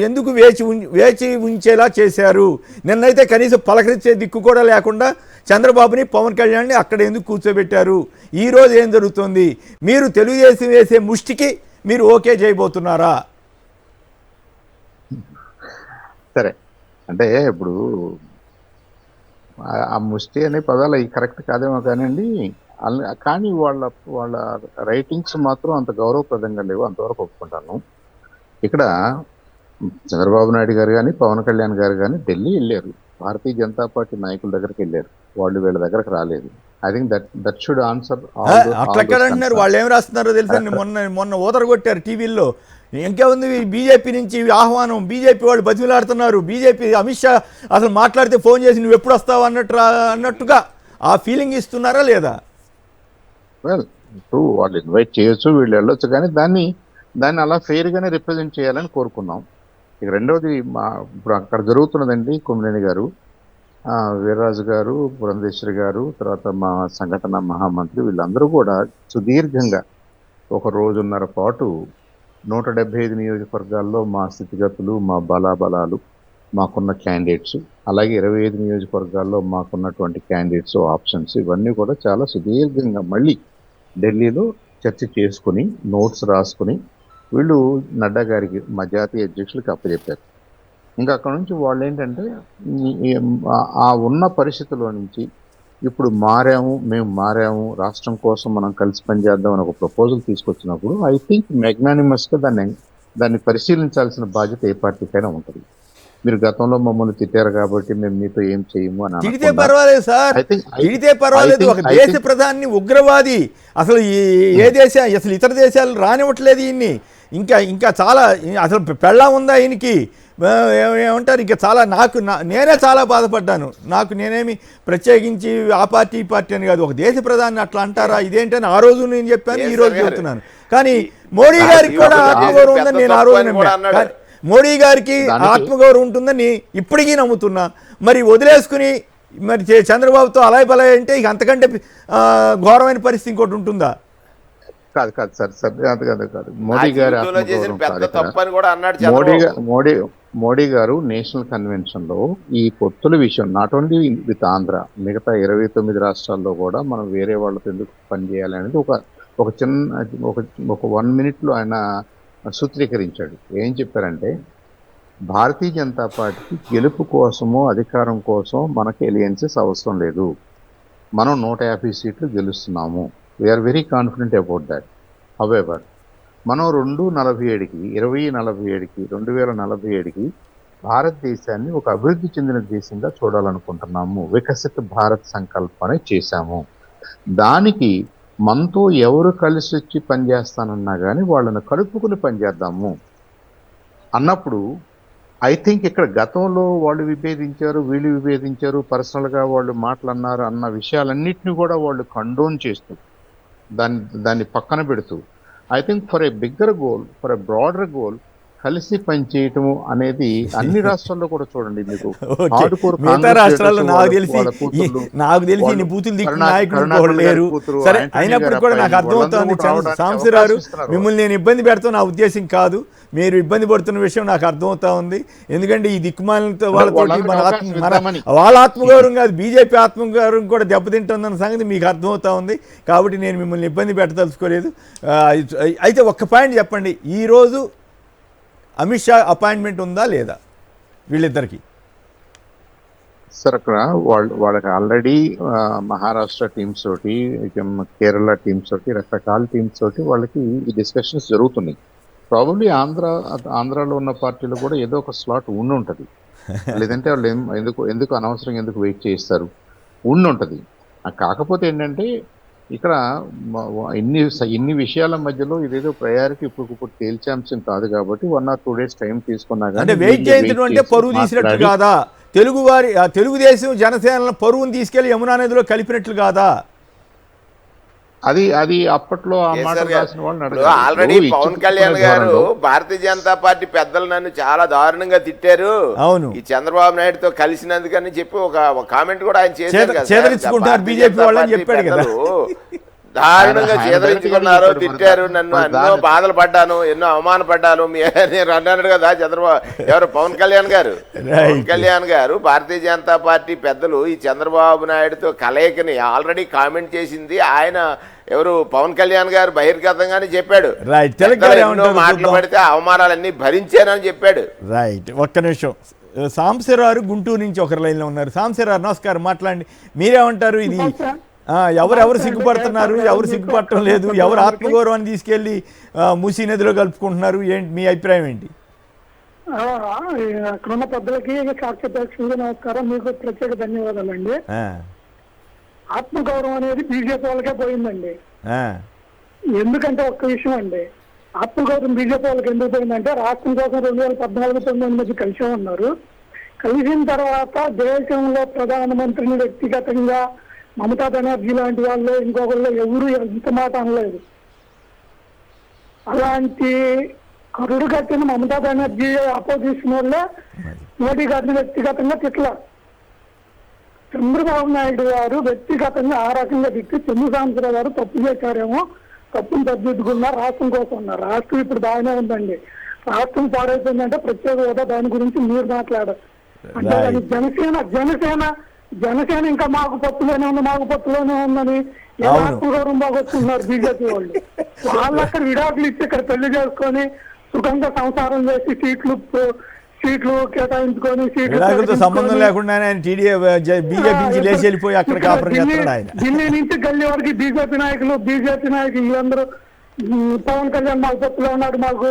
ఎందుకు వేచి ఉంచేలా చేశారు? నిన్నైతే కనీసం పలకరించే దిక్కు కూడా లేకుండా చంద్రబాబుని పవన్ కళ్యాణ్ని అక్కడ ఎందుకు కూర్చోబెట్టారు? ఈరోజు ఏం జరుగుతుంది? మీరు తెలుగుదేశం వేసే ముష్టికి మీరు ఓకే చేయబోతున్నారా? సరే, అంటే ఇప్పుడు ఆ ముష్టి అనే పదాలు కరెక్ట్ కాదేమో కానివ్వండి, కానీ వాళ్ళ రైటింగ్స్ మాత్రం అంత గౌరవప్రదంగా లేవు, అంతవరకు ఒప్పుకుంటాను. ఇక్కడ చంద్రబాబు నాయుడు గారు కానీ పవన్ కళ్యాణ్ గారు కానీ ఢిల్లీ వెళ్ళారు, భారతీయ జనతా పార్టీ నాయకుల దగ్గరికి వెళ్ళారు, వాళ్ళు వీళ్ళ దగ్గరకు రాలేదు. I think that should answer. అట్లెక్కడ అంటున్నారు? వాళ్ళు ఏం రాస్తున్నారో తెలుసా? మొన్న ఊదర కొట్టారు టీవీల్లో. ఇంకేముంది, బీజేపీ నుంచి ఆహ్వానం, బీజేపీ వాళ్ళు బతిమలాడుతున్నారు, బీజేపీ అమిత్ షా అసలు మాట్లాడితే ఫోన్ చేసి నువ్వు ఎప్పుడు వస్తావు అన్నట్టుగా ఆ ఫీలింగ్ ఇస్తున్నారా లేదా? వెల్, ఇప్పుడు వాళ్ళు ఇన్వైట్ చేయొచ్చు, వీళ్ళు వెళ్ళొచ్చు, కానీ దాన్ని అలా ఫెయిర్గానే రిప్రజెంట్ చేయాలని కోరుకున్నాం. ఇక రెండవది, ఇప్పుడు అక్కడ జరుగుతున్నదండి, కొమ్మినేని గారు, వీర్రాజు గారు, పురంధేశ్వరి గారు, తర్వాత మా సంఘటన మహామంత్రి, వీళ్ళందరూ కూడా సుదీర్ఘంగా 1 రోజున్నర పాటు 175 నియోజకవర్గాల్లో మా స్థితిగతులు, మా బలాబలాలు, మాకున్న క్యాండిడేట్స్, అలాగే 25 నియోజకవర్గాల్లో మాకున్నటువంటి క్యాండిడేట్స్, ఆప్షన్స్, ఇవన్నీ కూడా చాలా సుదీర్ఘంగా మళ్ళీ ఢిల్లీలో చర్చ చేసుకుని నోట్స్ రాసుకుని వీళ్ళు నడ్డా గారికి, మా జాతీయ అధ్యక్షులకి అప్పచెప్పారు. ఇంకా అక్కడ నుంచి వాళ్ళు ఏంటంటే ఆ ఉన్న పరిస్థితుల్లో నుంచి ఇప్పుడు మేము మారాము, రాష్ట్రం కోసం మనం కలిసి పనిచేద్దాం అని ఒక ప్రపోజల్ తీసుకొచ్చినప్పుడు ఐ థింక్ మ్యాగ్నానిమస్గా దాన్ని పరిశీలించాల్సిన బాధ్యత ఏ పార్టీకైనా ఉంటుంది. మీరు గతంలో మమ్మల్ని తిట్టారు కాబట్టి మేము మీతో ఏం చేయము అని తిడితే పర్వాలేదు సార్, తిడితే పర్వాలేదు. ఒక దేశ ప్రధాని ఉగ్రవాది, అసలు ఏ దేశ, అసలు ఇతర దేశాలు రానివ్వట్లేదు. ఇంకా ఇంకా చాలా అసలు పెళ్ళం ఉందా ఈయనకి ఏమంటారు ఇంకా చాలా నేనే చాలా బాధపడ్డాను. నేనేమి ప్రత్యేకించి ఆ పార్టీ ఈ పార్టీ అని కాదు, ఒక దేశ ప్రధాని అట్లా అంటారా ఇదేంటని ఆ రోజు నేను చెప్పాను, ఈ రోజు చెప్తున్నాను. కానీ మోడీ గారికి కూడా ఆత్మగౌరవం ఉందని నేను ఆ రోజు నమ్మాను. మోడీ గారికి ఆత్మగౌరవం ఉంటుందని ఇప్పటికీ నమ్ముతున్నా. మరి వదిలేసుకుని మరి చంద్రబాబుతో అలాయ్ బలాయ్ అంటే ఇక అంతకంటే ఘోరమైన పరిస్థితి ఇంకోటి ఉంటుందా? కాదు కాదు సార్ కాదు. మోడీ గారు మోడీ గారు నేషనల్ కన్వెన్షన్ లో ఈ పొత్తుల విషయం నాట్ ఓన్లీ విత్ ఆంధ్ర, మిగతా 29 రాష్ట్రాల్లో కూడా మనం వేరే వాళ్ళతో ఎందుకు పనిచేయాలి అనేది ఒక చిన్న ఒక 1 minute లో ఆయన సూత్రీకరించాడు. ఏం చెప్పారంటే భారతీయ జనతా పార్టీకి గెలుపు కోసమో అధికారం కోసం మనకి ఎలియన్సెస్ అవసరం లేదు, మనం 150 సీట్లు గెలుస్తున్నాము, we are very confident about that. However మనం 2047కి భారతదేశాన్ని ఒక అభివృద్ధి చెందిన దేశంగా చూడాలనుకుంటున్నాము, వికసిత భారత్ సంకల్పాన్ని చేశాము. దానికి మనతో ఎవరు కలిసి వచ్చి పనిచేస్తానన్నా కానీ వాళ్ళని కలుపుకుని పనిచేద్దాము అన్నప్పుడు ఐ థింక్ ఇక్కడ గతంలో వాళ్ళు విభేదించారు, వీళ్ళు విభేదించారు, పర్సనల్గా వాళ్ళు మాట్లాడినారు అన్న విషయాలన్నింటినీ కూడా వాళ్ళు కండోన్ చేస్తూ దాన్ని పక్కన పెడుతూ I think for a bigger goal, for a broader goal కలిసి పనిచేయటము అనేది అన్ని రాష్ట్రాల్లో కూడా చూడండి. మీకు రాష్ట్రాల్లో నాకు తెలిసి బూతులు దిక్కు నాయకులు లేరు. సరే, అయినప్పటికీ కూడా నాకు అర్థమవుతుంది సాంబశివరావు, మిమ్మల్ని నేను ఇబ్బంది పెడతాను నా ఉద్దేశం కాదు, మీరు ఇబ్బంది పడుతున్న విషయం నాకు అర్థమవుతా ఉంది. ఎందుకంటే ఈ దిక్కుమాలతో వాళ్ళతోటి వాళ్ళ ఆత్మగౌరవం కాదు, బీజేపీ ఆత్మగౌరవం కూడా దెబ్బతింటుందన్న సంగతి మీకు అర్థమవుతా ఉంది. కాబట్టి నేను మిమ్మల్ని ఇబ్బంది పెట్టదలుచుకోలేదు. అయితే ఒక్క పాయింట్ చెప్పండి, ఈరోజు అమిత్ షా అపాయింట్మెంట్ ఉందా లేదా వీళ్ళిద్దరికి? సార్ అక్కడ వాళ్ళకి ఆల్రెడీ మహారాష్ట్ర టీమ్స్ తోటి, కేరళ టీమ్స్ తోటి, రకరకాల టీమ్స్ తోటి వాళ్ళకి ఈ డిస్కషన్స్ జరుగుతున్నాయి. ప్రాబబ్లీ ఆంధ్రాలో ఉన్న పార్టీలు కూడా ఏదో ఒక స్లాట్ ఉంటుంది, లేదంటే వాళ్ళు ఎందుకు అనవసరంగా ఎందుకు వెయిట్ చేస్తారు, ఉంటుంది. కాకపోతే ఏంటంటే ఇక్కడ ఇన్ని విషయాల మధ్యలో ఇదేదో ప్రయారిటీ ఇప్పుడు తేల్చే అంశం కాదు కాబట్టి 1 or 2 days టైం తీసుకున్నా కానీ వెయిట్ చేయడం అంటే పరువు తీసినట్లు కాదా? తెలుగుదేశం జనసేన పరువును తీసుకెళ్లి యమునా నదిలో కలిపినట్లు కాదా? అది అప్పట్లో ఆ మాట రాసిన వాళ్ళు ఆల్రెడీ పవన్ కళ్యాణ్ గారు భారతీయ జనతా పార్టీ పెద్దలు నన్ను చాలా దారుణంగా తిట్టారు, అవును, ఈ చంద్రబాబు నాయుడుతో కలిసినందుకని చెప్పి ఒక కామెంట్ కూడా ఆయన చేశారు. బీజేపీ వాళ్ళని చెప్పాడు కదా, దారుణంగా చేదరించుకున్నారు, తిట్టారు, నన్ను ఎన్నో బాధలు పడ్డాను, ఎన్నో అవమానపడ్డాను. నేను అన్నాడు కదా ఎవరు పవన్ కళ్యాణ్ గారు భారతీయ జనతా పార్టీ పెద్దలు ఈ చంద్రబాబు నాయుడుతో కలయికని ఆల్రెడీ కామెంట్ చేసింది ఆయన. ఎవరు పవన్ కళ్యాణ్ గారు బహిర్గతంగానే చెప్పాడు, ఎన్నో మాటలు పడితే అవమానాలన్నీ భరించానని చెప్పాడు. రైట్, ఒక్క నిమిషం. సాంబశివరావు గుంటూరు నుంచి ఒకరి లైన్లో ఉన్నారు. సాంబశివరావు నమస్కారం, మాట్లాడండి. మీరేమంటారు? ఇది ఎవరు సిగ్గుపడుతున్నారు, ఎవరు సిగ్గుపడటం లేదు, ఎవరు ఆత్మగౌరవాన్ని తీసుకెళ్లి మూసీ నదిలో కలుపుకుంటున్నారు, ఏంటి మీ అభిప్రాయం ఏంటి? అక్కడున్న పెద్దలకి నమస్కారం, మీకు ప్రత్యేక ధన్యవాదాలండి. ఆత్మగౌరవం అనేది బీజేపీ వాళ్ళకే పోయిందండి. ఎందుకంటే ఒక్క విషయం అండి, ఆత్మగౌరవం బీజేపీ వాళ్ళకి ఎందుకు పోయిందంటే రాష్ట్రం కోసం 2014-19 మధ్య కలిసి ఉన్నారు. కలిసిన తర్వాత దేశంలో ప్రధానమంత్రిని వ్యక్తిగతంగా మమతా బెనర్జీ లాంటి వాళ్ళు ఇంకొకళ్ళు ఎవరు ఎంత మాట అనలేదు. అలాంటి కరుడు కట్టిన మమతా బెనర్జీ అపోజిషన్ వల్లే మోడీ గారిని వ్యక్తిగతంగా తిట్టలేదు. చంద్రబాబు నాయుడు గారు వ్యక్తిగతంగా ఆ రకంగా తిట్టి చంద్రశేఖరరావు గారు తప్పు చేశారేమో, తప్పును సరిదిద్దుకున్నారు, రాష్ట్రం కోసం ఉన్నారు. రాష్ట్రం ఇప్పుడు బాగానే ఉందండి. రాష్ట్రం పాడైపోయిందంటే ప్రత్యేక హోదా దాని గురించి మీరు మాట్లాడారు. అంటే జనసేన ఇంకా మాకు పప్పులోనే ఉందని ఆత్మగౌరవం బాగొస్తున్నారు బీజేపీ వాళ్ళు. వాళ్ళు అక్కడ విడాకులు ఇచ్చి ఇక్కడ పెళ్లి చేసుకొని సుఖంగా సంసారం చేసి సీట్లు కేటాయించుకొని సంబంధం లేకుండా ఢిల్లీ నుంచి గల్లీ వరకు బీజేపీ నాయకులు వీళ్ళందరూ పవన్ కళ్యాణ్ మాకు పప్పులో ఉన్నాడు, మాకు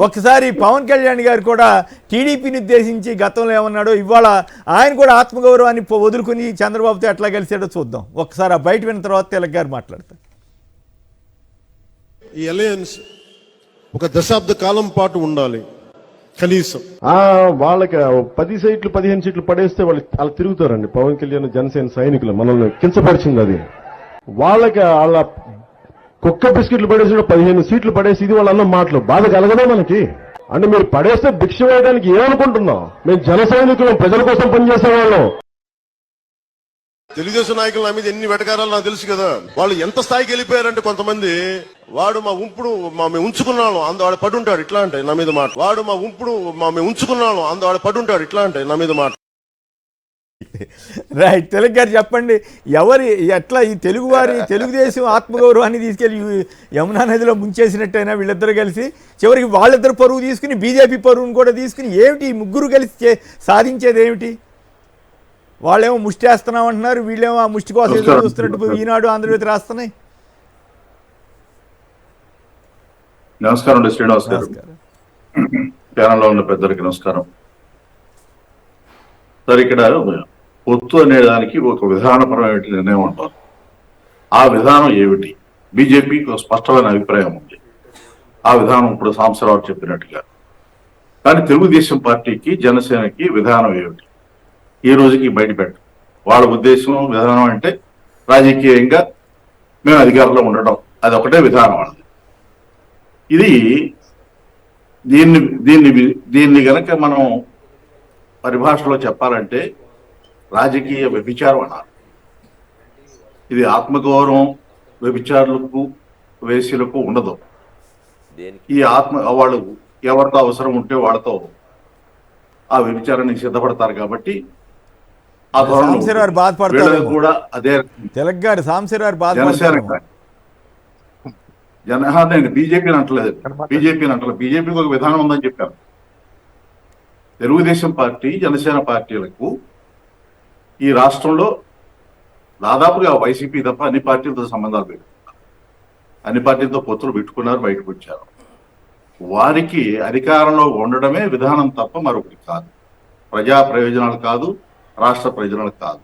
ఒకసారి పవన్ కళ్యాణ్ గారు కూడా టీడీపీని ఉద్దేశించి గతంలో ఏమన్నాడో ఇవాళ ఆయన కూడా ఆత్మగౌరవాన్ని వదులుకుని చంద్రబాబుతో ఎట్లా కలిసాడో చూద్దాం. ఒకసారి ఆ బయట విన్న తర్వాత తెలక్ గారు మాట్లాడతారు. ఈ అలయన్స్ ఒక దశాబ్ద కాలం పాటు ఉండాలి కనీసం. వాళ్ళకి 10 సీట్లు 15 సీట్లు పడేస్తే వాళ్ళు తిరుగుతారండి. పవన్ కళ్యాణ్ జనసేన సైనికులు మనల్ని కించపరిచింది అది. వాళ్ళకి వాళ్ళ కుక్క బిస్కెట్లు పడేసి 15 సీట్లు పడేసి ఇది వాళ్ళ అన్న మాటలు బాధ కలగదా మనకి? అంటే మీరు పడేస్తే భిక్ష వేయడానికి ఏమనుకుంటున్నాం? మేము జన సైనికులు, ప్రజల కోసం పనిచేసే వాళ్ళం. తెలుగుదేశం నాయకులు నా మీద ఎన్ని వెటకారాలు నాకు తెలుసు కదా. వాళ్ళు ఎంత స్థాయికి వెళ్ళిపోయారంటే కొంతమంది, వాడు మా ఉంపుడు మేము ఉంచుకున్నాను వాడ పడుంటాడు ఇట్లా అంటే నా మీద మాట, వాడు మా ఉంపుడు మేము ఉంచుకున్నాను వాడ పడుంటాడు ఇట్లా అంటే నా మీద మాట. రైట్. తెలుగు గారు చెప్పండి, ఎట్లా ఈ తెలుగుదేశం ఆత్మగౌరవాన్ని తీసుకెళ్లి యమునా నదిలో ముంచేసినట్టయినా వీళ్ళిద్దరూ కలిసి చివరికి వాళ్ళిద్దరు పరువు తీసుకుని బీజేపీ పరువును కూడా తీసుకుని ఏమిటి ముగ్గురు కలిసి సాధించేది ఏమిటి? వాళ్ళేమో ముష్టి వేస్తున్నామంటున్నారు, వీళ్ళేమో ఆ ముష్టి కోసం ఎదురు చూస్తున్నట్టు ఈనాడు ఆంధ్రజ్యోతి రాస్తున్నాయి. నమస్కారం అండి శ్రీనివాస్ గారు, ప్యానల్లో ఉన్న పెద్దలకి నమస్కారం. సార్, ఇక్కడ పొత్తు అనే దానికి ఒక విధానపరమైన నిర్ణయం ఉంటారు. ఆ విధానం ఏమిటి? బీజేపీకి ఒక స్పష్టమైన అభిప్రాయం ఉంది. ఆ విధానం ఇప్పుడు సాంబశివరావు చెప్పినట్టుగా. కానీ తెలుగుదేశం పార్టీకి, జనసేనకి విధానం ఏమిటి? ఈ రోజుకి బయటపెట్టు. వాళ్ళ ఉద్దేశం విధానం అంటే రాజకీయంగా మేము అధికారంలో ఉండడం, అది ఒకటే విధానం వాళ్ళది. ఇది దీన్ని గనక మనం పరిభాషలో చెప్పాలంటే రాజకీయ వ్యభిచారం అన్నారు. ఇది ఆత్మగౌరవం వ్యభిచారులకు, వేశ్యలకు ఉండదు. ఈ వాళ్ళు ఎవరితో అవసరం ఉంటే వాళ్ళతో ఆ వ్యభిచారానికి సిద్ధపడతారు. కాబట్టి ఆ ధోరణి కూడా అదే. నేను బీజేపీని అంటలేదు, బీజేపీకి ఒక విధానం ఉందని చెప్పాను. తెలుగుదేశం పార్టీ, జనసేన పార్టీలకు ఈ రాష్ట్రంలో దాదాపుగా వైసీపీ తప్ప అన్ని పార్టీలతో సంబంధాలు పెట్టుకున్నారు, అన్ని పార్టీలతో పొత్తులు పెట్టుకున్నారు, బయటకు వచ్చారు. వారికి అధికారంలో ఉండడమే విధానం తప్ప మరొకటి కాదు. ప్రజా ప్రయోజనాలు కాదు, రాష్ట్ర ప్రయోజనాలు కాదు.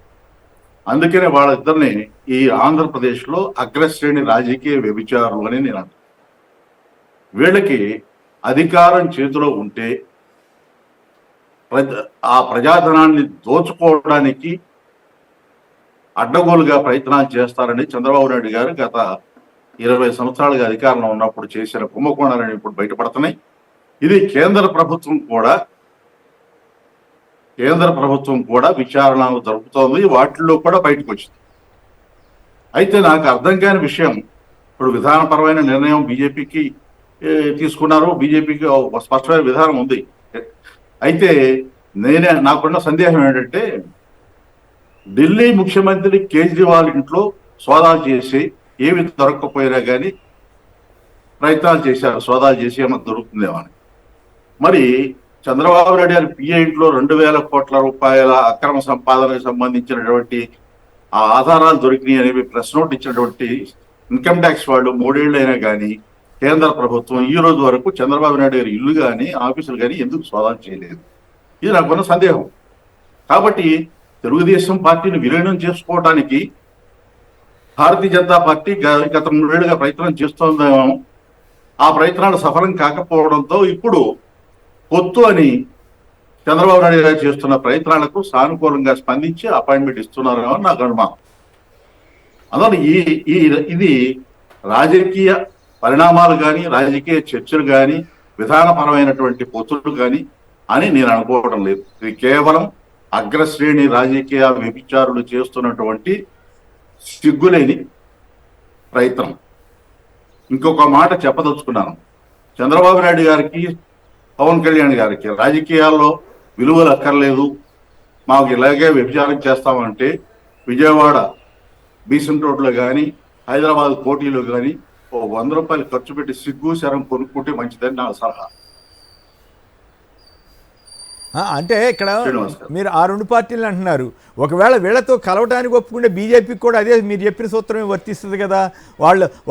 అందుకనే వాళ్ళిద్దరిని ఈ ఆంధ్రప్రదేశ్లో అగ్రశ్రేణి రాజకీయ వ్యభిచారులు అని నేను అంటాను. వీళ్ళకి అధికారం చేతిలో ఉంటే ఆ ప్రజాధనాన్ని దోచుకోవడానికి అడ్డగోలుగా ప్రయత్నాలు చేస్తారని చంద్రబాబు నాయుడు గారు గత 20 సంవత్సరాలుగా అధికారంలో ఉన్నప్పుడు చేసిన కుంభకోణాలని ఇప్పుడు బయటపడుతున్నాయి. ఇది కేంద్ర ప్రభుత్వం కూడా విచారణ జరుపుతోంది, వాటిల్లో కూడా బయటకు వచ్చింది. అయితే నాకు అర్థం కాని విషయం, ఇప్పుడు విధానపరమైన నిర్ణయం బీజేపీకి తీసుకున్నారు, బీజేపీకి స్పష్టమైన విధానం ఉంది. అయితే నాకున్న సందేహం ఏంటంటే, ఢిల్లీ ముఖ్యమంత్రి కేజ్రీవాల్ ఇంట్లో సోదాలు చేసి ఏమి దొరకకపోయినా కానీ ప్రయత్నాలు చేశారు, సోదాలు చేసి ఏమన్నా దొరుకుతుందేమో అని. మరి చంద్రబాబు నాయుడు గారి పిఏ ఇంట్లో 2,000 కోట్ల రూపాయల అక్రమ సంపాదనకు సంబంధించినటువంటి ఆ ఆధారాలు దొరికినాయి అనేవి ప్రెస్ నోట్ ఇచ్చినటువంటి ఇన్కమ్ ట్యాక్స్ వాళ్ళు 3 ఏళ్ళైనా కానీ కేంద్ర ప్రభుత్వం ఈ రోజు వరకు చంద్రబాబు నాయుడు గారి ఇల్లు కానీ ఆఫీసులు కానీ ఎందుకు సోదాలు చేయలేదు? ఇది నాకున్న సందేహం. కాబట్టి తెలుగుదేశం పార్టీని విలీనం చేసుకోవడానికి భారతీయ జనతా పార్టీ గత 3 ఏళ్ళుగా ప్రయత్నం చేస్తోందేమో. ఆ ప్రయత్నాలు సఫలం కాకపోవడంతో ఇప్పుడు పొత్తు అని చంద్రబాబు నాయుడు గారు చేస్తున్న ప్రయత్నాలకు సానుకూలంగా స్పందించి అపాయింట్మెంట్ ఇస్తున్నారేమో అని నాకు అనుమానం. అందువల్ల ఇది రాజకీయ పరిణామాలు కానీ, రాజకీయ చర్చలు కానీ, విధానపరమైనటువంటి పొత్తులు కానీ అని నేను అనుకోవడం లేదు. ఇది కేవలం అగ్రశ్రేణి రాజకీయ వ్యభిచారులు చేస్తున్నటువంటి సిగ్గులేని ప్రయత్నం. ఇంకొక మాట చెప్పదలుచుకున్నాను. చంద్రబాబు నాయుడు గారికి, పవన్ కళ్యాణ్ గారికి రాజకీయాల్లో విలువలు అక్కర్లేదు, మాకు ఇలాగే వ్యభిచారం చేస్తామంటే విజయవాడ బీసెంట్ రోడ్లో కానీ, హైదరాబాద్ కోటిలో కానీ 100 రూపాయలు ఖర్చు పెట్టి సిగ్గు శరం కొనుక్కుంటే మంచిదని నా సలహా. అంటే ఇక్కడ మీరు ఆ 2 పార్టీలు అంటున్నారు, ఒకవేళ వీళ్ళతో కలవటానికి ఒప్పుకుంటే బీజేపీకి కూడా అదే మీరు చెప్పిన సూత్రమే వర్తిస్తుంది కదా.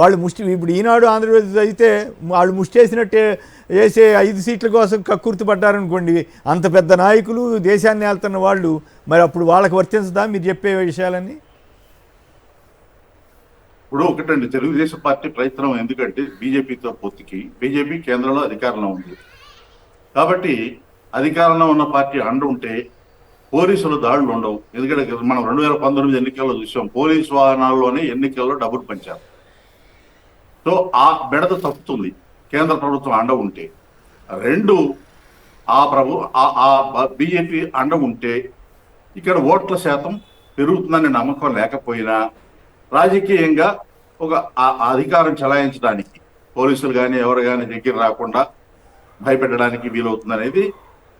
వాళ్ళు ముష్టి, ఇప్పుడు ఈనాడు ఆంధ్రప్రదేశ్ అయితే వాళ్ళు ముష్టి వేసినట్టే వేసే 5 సీట్ల కోసం కక్కుర్తి పడ్డారనుకోండి, అంత పెద్ద నాయకులు, దేశాన్ని వెళ్తున్న వాళ్ళు, మరి అప్పుడు వాళ్ళకి వర్తించదా మీరు చెప్పే విషయాలన్నీ? ఇప్పుడు ఒకటండి, తెలుగుదేశం పార్టీ ప్రయత్నం ఎందుకంటే బీజేపీతో పొత్తుకి, బీజేపీ కేంద్రంలో అధికారంలో ఉంది కాబట్టి అధికారంలో ఉన్న పార్టీ అండ ఉంటే పోలీసులు దాడులు ఉండవు. ఎందుకంటే మనం 2019 ఎన్నికల్లో చూసాం, పోలీసు వాహనాల్లోనే ఎన్నికల్లో డబ్బులు పంచారు. సో ఆ బెడద తప్పుతుంది కేంద్ర ప్రభుత్వం అండ ఉంటే. రెండు, ఆ బీజేపీ అండ ఉంటే ఇక్కడ ఓట్ల శాతం పెరుగుతుందనే నమ్మకం లేకపోయినా రాజకీయంగా ఒక అధికారం చెలాయించడానికి పోలీసులు కానీ ఎవరు కానీ దగ్గర రాకుండా భయపెట్టడానికి వీలవుతుందనేది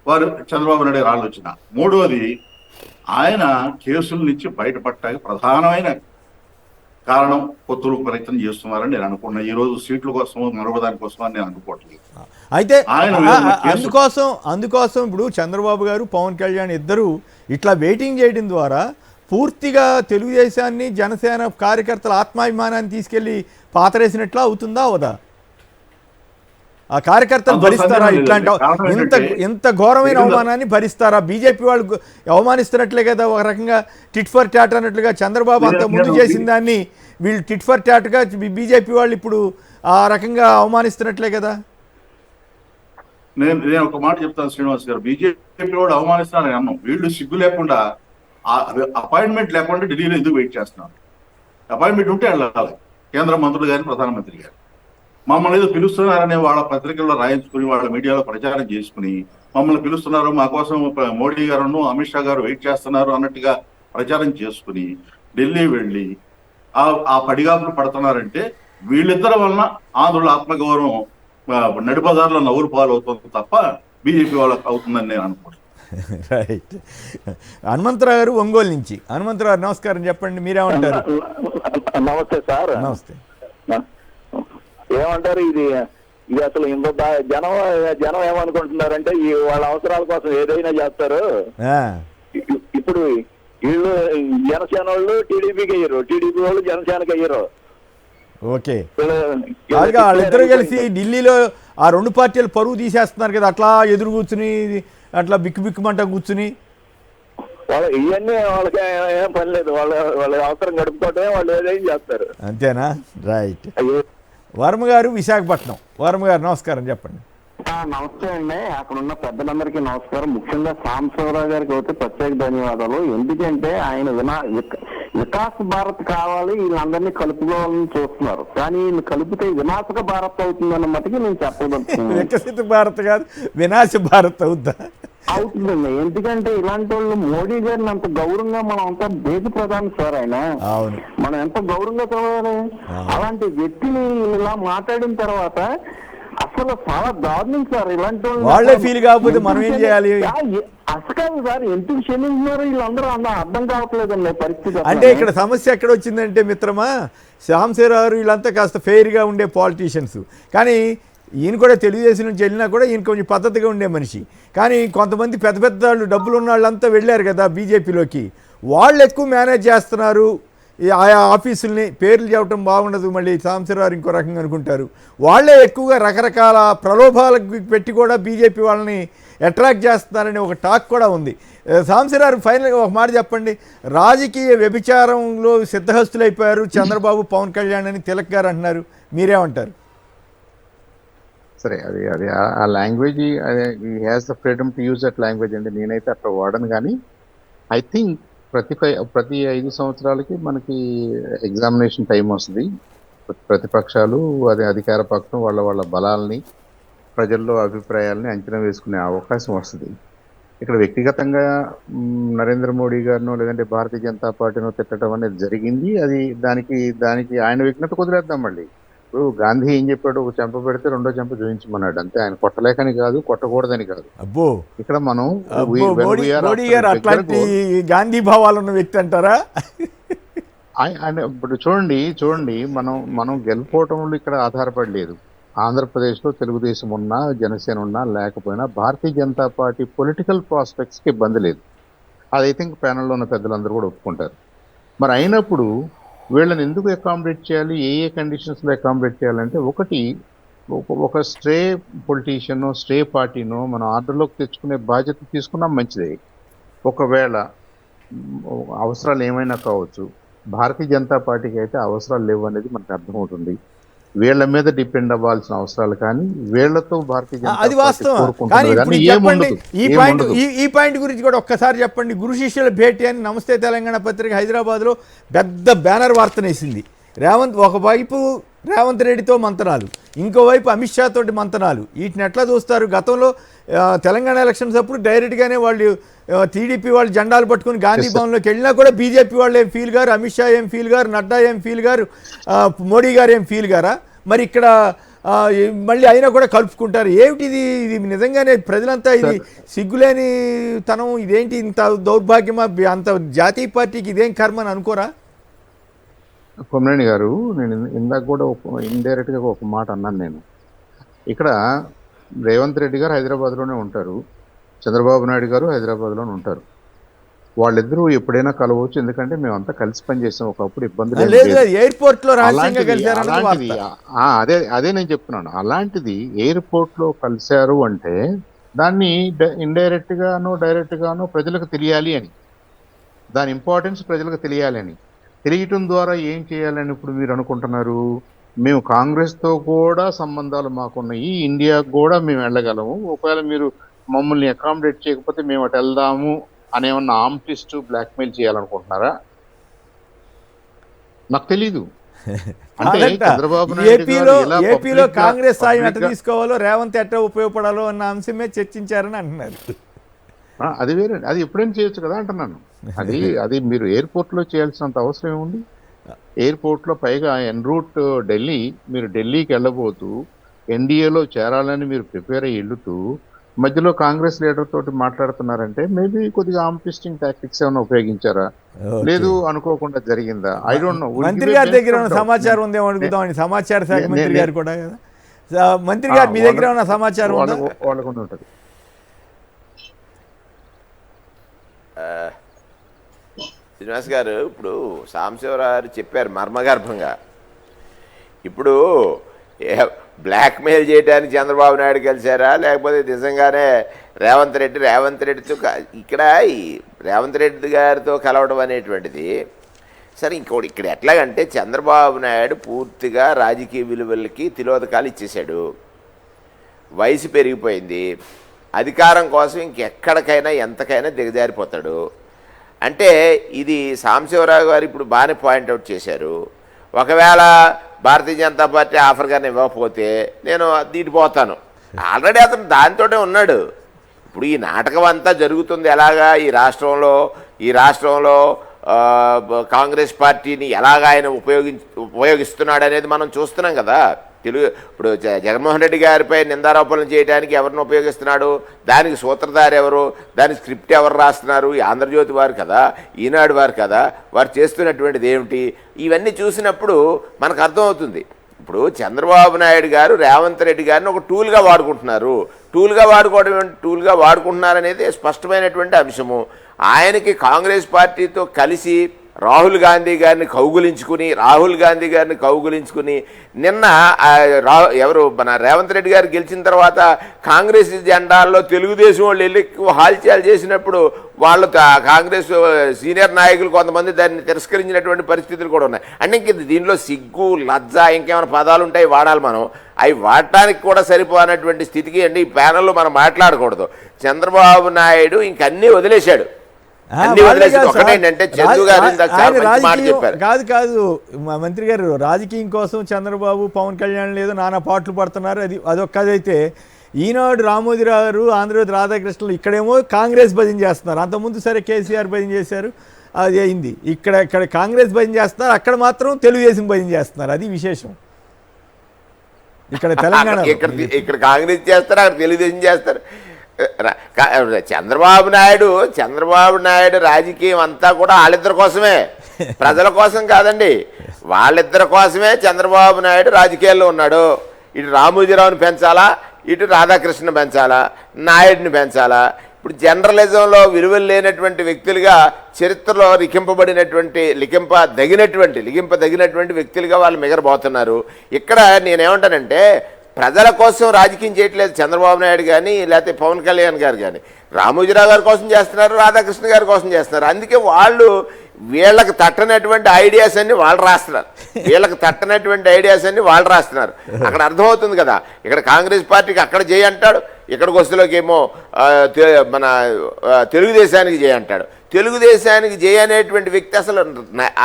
వారు చంద్రబాబు నాయుడు గారి ఆలోచన. మూడవది, ఆయన కేసుల నుంచి బయటపడటానికి ప్రధానమైన కారణం పొత్తులు ప్రయత్నం చేస్తున్నారని నేను అనుకున్నా. ఈ రోజు సీట్ల కోసం మరొక దానికోసం అని నేను అనుకోవట్లేదు. అయితే అందుకోసం ఇప్పుడు చంద్రబాబు గారు పవన్ కళ్యాణ్ ఇద్దరు ఇట్లా వెయిటింగ్ చేయడం ద్వారా పూర్తిగా తెలుగుదేశాన్ని జనసేన కార్యకర్తల ఆత్మాభిమానాన్ని తీసుకెళ్లి పాతరేసినట్లా అవుతుందా అవదా? ఆ కార్యకర్తలు భరిస్తారా ఇట్లాంటి ఇంత ఘోరమైన అవమానాన్ని భరిస్తారా? బీజేపీ వాళ్ళు అవమానిస్తున్నట్లే కదా ఒక రకంగా టిట్ ఫర్ టాట్ అన్నట్లుగా. చంద్రబాబు అంత ముందు చేసిన దాన్ని వీళ్ళు టిట్ ఫర్ టాట్గా బీజేపీ వాళ్ళు ఇప్పుడు ఆ రకంగా అవమానిస్తున్నట్లే కదా. నేను ఒక మాట చెప్తాను శ్రీనివాస్ గారు, బీజేపీ వాళ్ళు అవమానిస్తున్నారని అన్నాం. వీళ్ళు సిగ్గు లేకుండా అపాయింట్మెంట్ లేకుండా ఢిల్లీలో ఎందుకు వెయిట్ చేస్తున్నారు? అపాయింట్మెంట్ ఉంటే వెళ్ళాలి కేంద్ర మంత్రులు కానీ ప్రధానమంత్రి గారు. మమ్మల్ని ఏదో పిలుస్తున్నారనే వాళ్ళ పత్రికల్లో రాయించుకుని వాళ్ళ మీడియాలో ప్రచారం చేసుకుని మమ్మల్ని పిలుస్తున్నారు, మా కోసం మోడీ గారు అమిత్ షా గారు వెయిట్ చేస్తున్నారు అన్నట్టుగా ప్రచారం చేసుకుని ఢిల్లీ వెళ్ళి ఆ పడిగాపులు పడుతున్నారంటే వీళ్ళిద్దరి వలన ఆంధ్రుల ఆత్మగౌరవం నడిబజార్లో నవ్వులు పాలు అవుతుంది తప్ప బీజేపీ వాళ్ళకి అవుతుందని నేను అనుకుంటున్నాను. రైట్. హనుమంతరావు గారు ఒంగోలు నుంచి. హనుమంతరావు గారు నమస్కారం, చెప్పండి, మీరేమంటారు? నమస్తే సార్. నమస్తే. ఏమంటారు, ఇది అసలు ఇంత జనం ఏమనుకుంటున్నారంటే వాళ్ళ అవసరాల కోసం ఏదైనా చేస్తారు. ఇప్పుడు వీళ్ళు జనసేన వాళ్ళు టీడీపీకి అయ్యారు, టీడీపీ వాళ్ళు జనసేనకి అయ్యారు. ఓకే, వాళ్ళిద్దరూ కలిసి ఢిల్లీలో ఆ రెండు పార్టీలు పరువు తీసేస్తున్నారు కదా, అట్లా ఎదురు కూర్చుని అట్లా బిక్కుమంట కూర్చుని. ఇవన్నీ వాళ్ళకి ఏం పని లేదు, వాళ్ళ అవసరం గడుపుకోవటమే, వాళ్ళు ఏదైనా చేస్తారు. అంతేనా? రైట్. వర్మ గారు విశాఖపట్నం. వర్మ గారు నమస్కారం, చెప్పండి. నమస్తే అండి, అక్కడ ఉన్న పెద్దలందరికీ నమస్కారం. ముఖ్యంగా సాంబశివరావు గారికి అయితే ప్రత్యేక ధన్యవాదాలు. ఎందుకంటే ఆయన వికాస్ భారత్ కావాలి, వీళ్ళందరినీ కలుపుకోవాలని చూస్తున్నారు. కానీ వీళ్ళు కలిపితే వినాశక భారత్ అవుతుందన్న మటుకి నేను చెప్పగలుగుతున్నాను. వికసిత భారత్ కాదు, వినాశ భారత్ అవుతుందా? అవుతుందండి. ఎందుకంటే ఇలాంటి వాళ్ళు మోడీ గారిని అంత గౌరవంగా మనం అంతా దేశ ప్రధాని సార్, ఆయన మనం ఎంత గౌరవంగా చదవాలి. అలాంటి వ్యక్తిని ఇలా మాట్లాడిన తర్వాత అసలు చాలా దారుణం సార్. ఇలాంటి వాళ్ళే ఫీల్ కాకపోతే మనం ఏం చేయాలి? అసలు సార్ ఎందుకు క్షమించినారు వీళ్ళందరూ అర్థం కావట్లేదండి పరిస్థితి. అంటే ఇక్కడ సమస్య ఎక్కడ వచ్చిందంటే మిత్రమా, సాంబశివరావు వీళ్ళంతా కాస్త ఫెయిర్గా ఉండే పాలిటీషియన్స్, కానీ ఈయన కూడా తెలుగుదేశం నుంచి వెళ్ళినా కూడా ఈయన కొంచెం పద్ధతిగా ఉండే మనిషి. కానీ కొంతమంది పెద్ద పెద్ద వాళ్ళు డబ్బులు ఉన్న వాళ్ళంతా వెళ్ళారు కదా బీజేపీలోకి, వాళ్ళు ఎక్కువ మేనేజ్ చేస్తున్నారు ఆయా ఆఫీసుల్ని. పేర్లు చెప్పడం బాగుండదు, మళ్ళీ సాంబశివరావు ఇంకో రకంగా అనుకుంటారు. వాళ్ళే ఎక్కువగా రకరకాల ప్రలోభాలకు పెట్టి కూడా బీజేపీ వాళ్ళని అట్రాక్ట్ చేస్తున్నారనే ఒక టాక్ కూడా ఉంది. సాంబశివరావు ఫైనల్గా ఒక మాట చెప్పండి, రాజకీయ వ్యభిచారంలో సిద్ధహస్తులైపోయారు చంద్రబాబు పవన్ కళ్యాణ్ అని తిలక్ గారు అంటున్నారు, మీరేమంటారు? సరే, అది ఆ language he has the freedom to use that language అండి. నేనైతే అట్లా వాడను. కానీ ఐ థింక్ ప్రతి 5 సంవత్సరాలకి మనకి ఎగ్జామినేషన్ టైం వస్తుంది. ప్రతిపక్షాలు అదే అధికార పక్షం వాళ్ళ బలాల్ని, ప్రజల్లో అభిప్రాయాలని అంచనా వేసుకునే అవకాశం వస్తుంది. ఇక్కడ వ్యక్తిగతంగా నరేంద్ర మోడీ గారినో లేదంటే భారతీయ జనతా పార్టీనో తిట్టడం అనేది జరిగింది. అది దానికి ఆయన విఘ్నత కుదిరేద్దాం. మళ్ళీ ఇప్పుడు గాంధీ ఏం చెప్పాడు, ఒక చెంప పెడితే రెండో చెంప చూపించమన్నాడు అంతే. ఆయన కొట్టలేకని కాదు, కొట్టకూడదని కాదు. అబ్బో, ఇక్కడ మనం మోడీ గారు అట్లాంటి గాంధీ భావాలున్న వ్యక్తి అంటారా? ఇప్పుడు చూడండి మనం గెలుపోవటంలో ఇక్కడ ఆధారపడలేదు. ఆంధ్రప్రదేశ్లో తెలుగుదేశం ఉన్నా, జనసేన ఉన్నా లేకపోయినా భారతీయ జనతా పార్టీ పొలిటికల్ ప్రాస్పెక్ట్స్కి ఇబ్బంది లేదు. అది ఐ థింక్ ప్యానల్లో ఉన్న పెద్దలందరూ కూడా ఒప్పుకుంటారు. మరి అయినప్పుడు వీళ్ళని ఎందుకు అకామిడేట్ చేయాలి, ఏ కండిషన్స్లో అకామిడేట్ చేయాలంటే, ఒకటి ఒక స్ట్రే పొలిటీషియనో స్ట్రే పార్టీనో మనం ఆర్డర్లోకి తెచ్చుకునే బాధ్యత తీసుకున్నా మంచిదే. ఒకవేళ అవసరాలు ఏమైనా కావచ్చు, భారతీయ జనతా పార్టీకి అయితే అవసరాలు లేవు అనేది మనకు అర్థమవుతుంది. వీళ్ళ మీద డిపెండ్ అవ్వాల్సిన అవసరాలు కానీ వీళ్లతో భారతీయ జనతా అది పార్టీ వాస్తవం. కానీ కోరుకుంటుంది ఇప్పుడు కానీ చెప్పండి, ఏముండదు. ఈ పాయింట్ గురించి కూడా ఒక్కసారి చెప్పండి. గురు శిష్యుల భేటీ అని నమస్తే తెలంగాణ పత్రిక హైదరాబాద్లో పెద్ద బ్యానర్ వార్తనేసింది. ఒకవైపు రేవంత్ రెడ్డితో మంతనాలు, ఇంకోవైపు అమిత్ షా తోటి మంతనాలు. వీటిని ఎట్లా చూస్తారు? గతంలో తెలంగాణ ఎలక్షన్స్ అప్పుడు డైరెక్ట్గానే వాళ్ళు టీడీపీ వాళ్ళు జెండాలు పట్టుకుని గాంధీ భవన్లోకి వెళ్ళినా కూడా బీజేపీ వాళ్ళు ఏం ఫీల్ గారు, అమిత్ షా ఏం ఫీల్ గారు, నడ్డా ఏం ఫీల్ గారు, మోడీ గారు ఏం ఫీల్ గారా? మరి ఇక్కడ మళ్ళీ అయినా కూడా కలుపుకుంటారు. ఏమిటిది? ఇది నిజంగానే ప్రజలంతా ఇది సిగ్గులేని తనం, ఇదేంటి ఇంత దౌర్భాగ్యమా? అంత జాతీయ పార్టీకి ఇదేం కర్మ అని అనుకోరా? కొమరేని గారు, నేను ఇందాక కూడా ఇండైరెక్ట్గా ఒక మాట అన్నాను. నేను ఇక్కడ రేవంత్ రెడ్డి గారు హైదరాబాద్లోనే ఉంటారు, చంద్రబాబు నాయుడు గారు హైదరాబాద్లోనే ఉంటారు. వాళ్ళిద్దరూ ఎప్పుడైనా కలవచ్చు, ఎందుకంటే మేమంతా కలిసి పనిచేసాం. ఒకప్పుడు ఇబ్బంది ఎయిర్పోర్ట్ లో అదే నేను చెప్తున్నాను. అలాంటిది ఎయిర్పోర్ట్ లో కలిశారు అంటే దాన్ని ఇండైరెక్ట్ గానో డైరెక్ట్ గానో ప్రజలకు తెలియాలి అని, దాని ఇంపార్టెన్స్ ప్రజలకు తెలియాలి అని. తెలియటం ద్వారా ఏం చేయాలని ఇప్పుడు మీరు అనుకుంటున్నారు? మేము కాంగ్రెస్తో కూడా సంబంధాలు మాకున్నాయి, ఇండియాకు కూడా మేము వెళ్ళగలము, ఒకవేళ మీరు మమ్మల్ని అకామిడేట్ చేయకపోతే మేము అటు వెళ్దాము అనేమన్నా ఆర్టిస్ట్ బ్లాక్మెయిల్ చేయాలనుకుంటున్నారా? నాకు తెలీదు. అంటే చంద్రబాబు ఏపీలో కాంగ్రెస్ సాయం ఎట్లా తీసుకోవాలో, రేవంత్ ఎట్లా ఉపయోగపడాలో అన్న అంశమే చర్చించారని అంటున్నారు. అది వేరే, అది ఎప్పుడైనా చేయొచ్చు కదా అంటున్నాను. అది మీరు ఎయిర్పోర్ట్లో చేయాల్సినంత అవసరం ఏముంది? ఎయిర్పోర్ట్లో పైగా ఎన్ రూట్ ఢిల్లీ, మీరు ఢిల్లీకి వెళ్ళబోతూ ఎన్డీఏలో చేరాలని మీరు ప్రిపేర్ అయ్యి వెళ్తూ మధ్యలో కాంగ్రెస్ లీడర్ తోటి మాట్లాడుతున్నారంటే మేబీ కొద్దిగా ఆర్టిస్టింగ్ టాక్టిక్స్ ఏమైనా ఉపయోగించారా, లేదు అనుకోకుండా జరిగిందా? I don't know. మంత్రి గారి దగ్గర ఉన్న సమాచారం ఉందేమో అడుగుదామని, సమాచార శాఖ మంత్రి గారు కూడా కదా. మంత్రి గారు మీ దగ్గర ఉన్న సమాచారం వాళ్ళకు ఉంటుంది. శ్రీనివాస్ గారు, ఇప్పుడు సాంబశివరావు చెప్పారు మర్మగర్భంగా. ఇప్పుడు బ్లాక్మెయిల్ చేయడానికి చంద్రబాబు నాయుడు కలిశారా, లేకపోతే నిజంగానే రేవంత్ రెడ్డితో ఇక్కడ రేవంత్ రెడ్డి గారితో కలవడం అనేటువంటిది సరే. ఇంకోటి ఇక్కడ ఎట్లాగంటే చంద్రబాబు నాయుడు పూర్తిగా రాజకీయ విలువలకి తిలోదకాలు ఇచ్చేశాడు, వయసు పెరిగిపోయింది, అధికారం కోసం ఇంకెక్కడికైనా ఎంతకైనా దిగజారిపోతాడు. అంటే ఇది సాంబశివరావు గారు ఇప్పుడు బాగానే పాయింట్అవుట్ చేశారు. ఒకవేళ భారతీయ జనతా పార్టీ ఆఫర్ కానీ ఇవ్వకపోతే నేను దీటిపోతాను. ఆల్రెడీ అతను దానితోనే ఉన్నాడు. ఇప్పుడు ఈ నాటకం అంతా జరుగుతుంది ఎలాగా ఈ రాష్ట్రంలో కాంగ్రెస్ పార్టీని ఎలాగ ఆయన ఉపయోగిస్తున్నాడు అనేది మనం చూస్తున్నాం కదా. ఇప్పుడు జగన్మోహన్ రెడ్డి గారిపై నిందారోపణలు చేయడానికి ఎవరిని ఉపయోగిస్తున్నాడు, దానికి సూత్రధారి ఎవరు, దాని స్క్రిప్ట్ ఎవరు రాస్తున్నారు? ఈ ఆంధ్రజ్యోతి వారు కదా, ఈనాడు వారు కదా, వారు చేస్తున్నటువంటిది ఏమిటి? ఇవన్నీ చూసినప్పుడు మనకు అర్థమవుతుంది. ఇప్పుడు చంద్రబాబు నాయుడు గారు రేవంత్ రెడ్డి గారిని ఒక టూల్గా వాడుకుంటున్నారు. టూల్గా వాడుకుంటున్నారనేది స్పష్టమైనటువంటి అంశము. ఆయనకి కాంగ్రెస్ పార్టీతో కలిసి రాహుల్ గాంధీ గారిని కౌగులించుకుని నిన్న మన రేవంత్ రెడ్డి గారు గెలిచిన తర్వాత కాంగ్రెస్ జెండాల్లో తెలుగుదేశం వాళ్ళు వెళ్ళి హాల్చాలు చేసినప్పుడు వాళ్ళు కాంగ్రెస్ సీనియర్ నాయకులు కొంతమంది దాన్ని తిరస్కరించినటువంటి పరిస్థితులు కూడా ఉన్నాయి. అంటే ఇంక దీనిలో సిగ్గు, లజ్జ, ఇంకేమైనా పదాలు ఉంటాయి వాడాలి మనం. అవి వాడటానికి కూడా సరిపోనటువంటి స్థితికి అండి ఈ ప్యానల్లో మనం మాట్లాడకూడదు. చంద్రబాబు నాయుడు ఇంకన్నీ వదిలేశాడు. కాదు మంత్రి గారు, రాజకీయం కోసం చంద్రబాబు పవన్ కళ్యాణ్ లేదు నానా పాటలు పడుతున్నారు. అదొక్కదైతే ఈనాడు రామోజీరావు గారు, ఆంధ్రజ్యోతి రాధాకృష్ణలు ఇక్కడేమో కాంగ్రెస్ భజన చేస్తున్నారు. అంతకుముందు సరే కేసీఆర్ భజన చేశారు, అది అయింది. ఇక్కడ కాంగ్రెస్ భజన చేస్తున్నారు, అక్కడ మాత్రం తెలుగుదేశం భజన చేస్తున్నారు. అది విశేషం. ఇక్కడ తెలంగాణ ఇక్కడ కాంగ్రెస్ చేస్తారు, అక్కడ తెలుగుదేశం చేస్తారు. చంద్రబాబు నాయుడు రాజకీయం అంతా కూడా వాళ్ళిద్దరి కోసమే, ప్రజల కోసం కాదండి, వాళ్ళిద్దరి కోసమే చంద్రబాబు నాయుడు రాజకీయాల్లో ఉన్నాడు. ఇటు రామోజీరావుని పెంచాలా, ఇటు రాధాకృష్ణ పెంచాలా, నాయుడిని పెంచాలా. ఇప్పుడు జర్నలిజంలో విలువలు లేనటువంటి వ్యక్తులుగా, చరిత్రలో లిఖింపదగినటువంటి వ్యక్తులుగా వాళ్ళు మిగరబోతున్నారు. ఇక్కడ నేనేమంటానంటే ప్రజల కోసం రాజకీయం చేయట్లేదు చంద్రబాబు నాయుడు కానీ, లేకపోతే పవన్ కళ్యాణ్ గారు కానీ. రామోజీరావు గారి కోసం చేస్తున్నారు, రాధాకృష్ణ గారి కోసం చేస్తున్నారు. అందుకే వీళ్ళకి తట్టనటువంటి ఐడియాస్ అన్ని వాళ్ళు రాస్తున్నారు. వీళ్ళకి తట్టనటువంటి ఐడియాస్ అన్ని వాళ్ళు రాస్తున్నారు. అక్కడ అర్థమవుతుంది కదా, ఇక్కడ కాంగ్రెస్ పార్టీకి అక్కడ చేయి అంటాడు, ఇక్కడికి వస్తులోకి ఏమో మన తెలుగుదేశానికి చేయి అంటాడు. తెలుగుదేశానికి జయ అనేటువంటి వ్యక్తి అసలు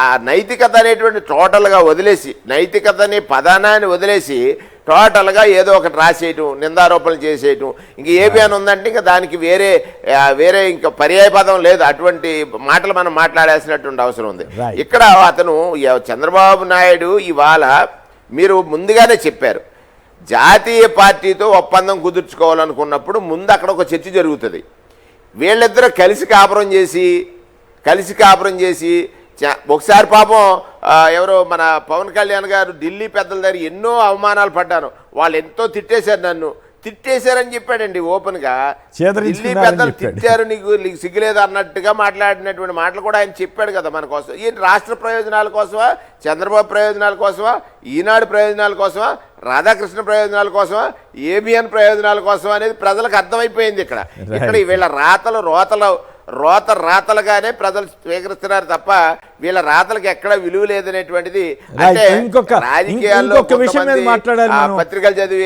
ఆ నైతికత అనేటువంటి టోటల్గా వదిలేసి, నైతికత అనే పదానాన్ని వదిలేసి టోటల్గా ఏదో ఒకటి రాసేయటం, నిందారోపణలు చేసేయటం, ఇంక ఏబీ అని ఉందంటే ఇంకా దానికి వేరే ఇంకా పర్యాయ పదం లేదు. అటువంటి మాటలు మనం మాట్లాడాల్సినటువంటి అవసరం ఉంది. ఇక్కడ అతను చంద్రబాబు నాయుడు ఇవాళ మీరు ముందుగానే చెప్పారు, జాతీయ పార్టీతో ఒప్పందం కుదుర్చుకోవాలనుకున్నప్పుడు ముందు అక్కడ ఒక చర్చ జరుగుతుంది. వీళ్ళిద్దరూ కలిసి కాపురం చేసి ఒకసారి పాపం ఎవరో మన పవన్ కళ్యాణ్ గారు ఢిల్లీ పెద్దల దగ్గర ఎన్నో అవమానాలు పడ్డాను, వాళ్ళు ఎంతో తిట్టేశారు, నన్ను తిట్టేశారని చెప్పాడండి ఓపెన్గా. ఢిల్లీ పెద్దలు తిట్టారు, నీకు సిగ్గులేదు అన్నట్టుగా మాట్లాడినటువంటి మాటలు కూడా ఆయన చెప్పాడు కదా మన కోసం. ఈ రాష్ట్ర ప్రయోజనాల కోసమా, చంద్రబాబు ప్రయోజనాల కోసమా, ఈనాడు ప్రయోజనాల కోసమా, రాధాకృష్ణ ప్రయోజనాల కోసమా, ఏబిఎన్ ప్రయోజనాల కోసమా అనేది ప్రజలకు అర్థమైపోయింది. ఇక్కడ వీళ్ళ రాతలుగానే ప్రజలు స్వీకరిస్తున్నారు తప్ప వీళ్ళ రాతలకు ఎక్కడ విలువ లేదనేటువంటిది. అంటే రాజకీయాల్లో పత్రికలు చదివి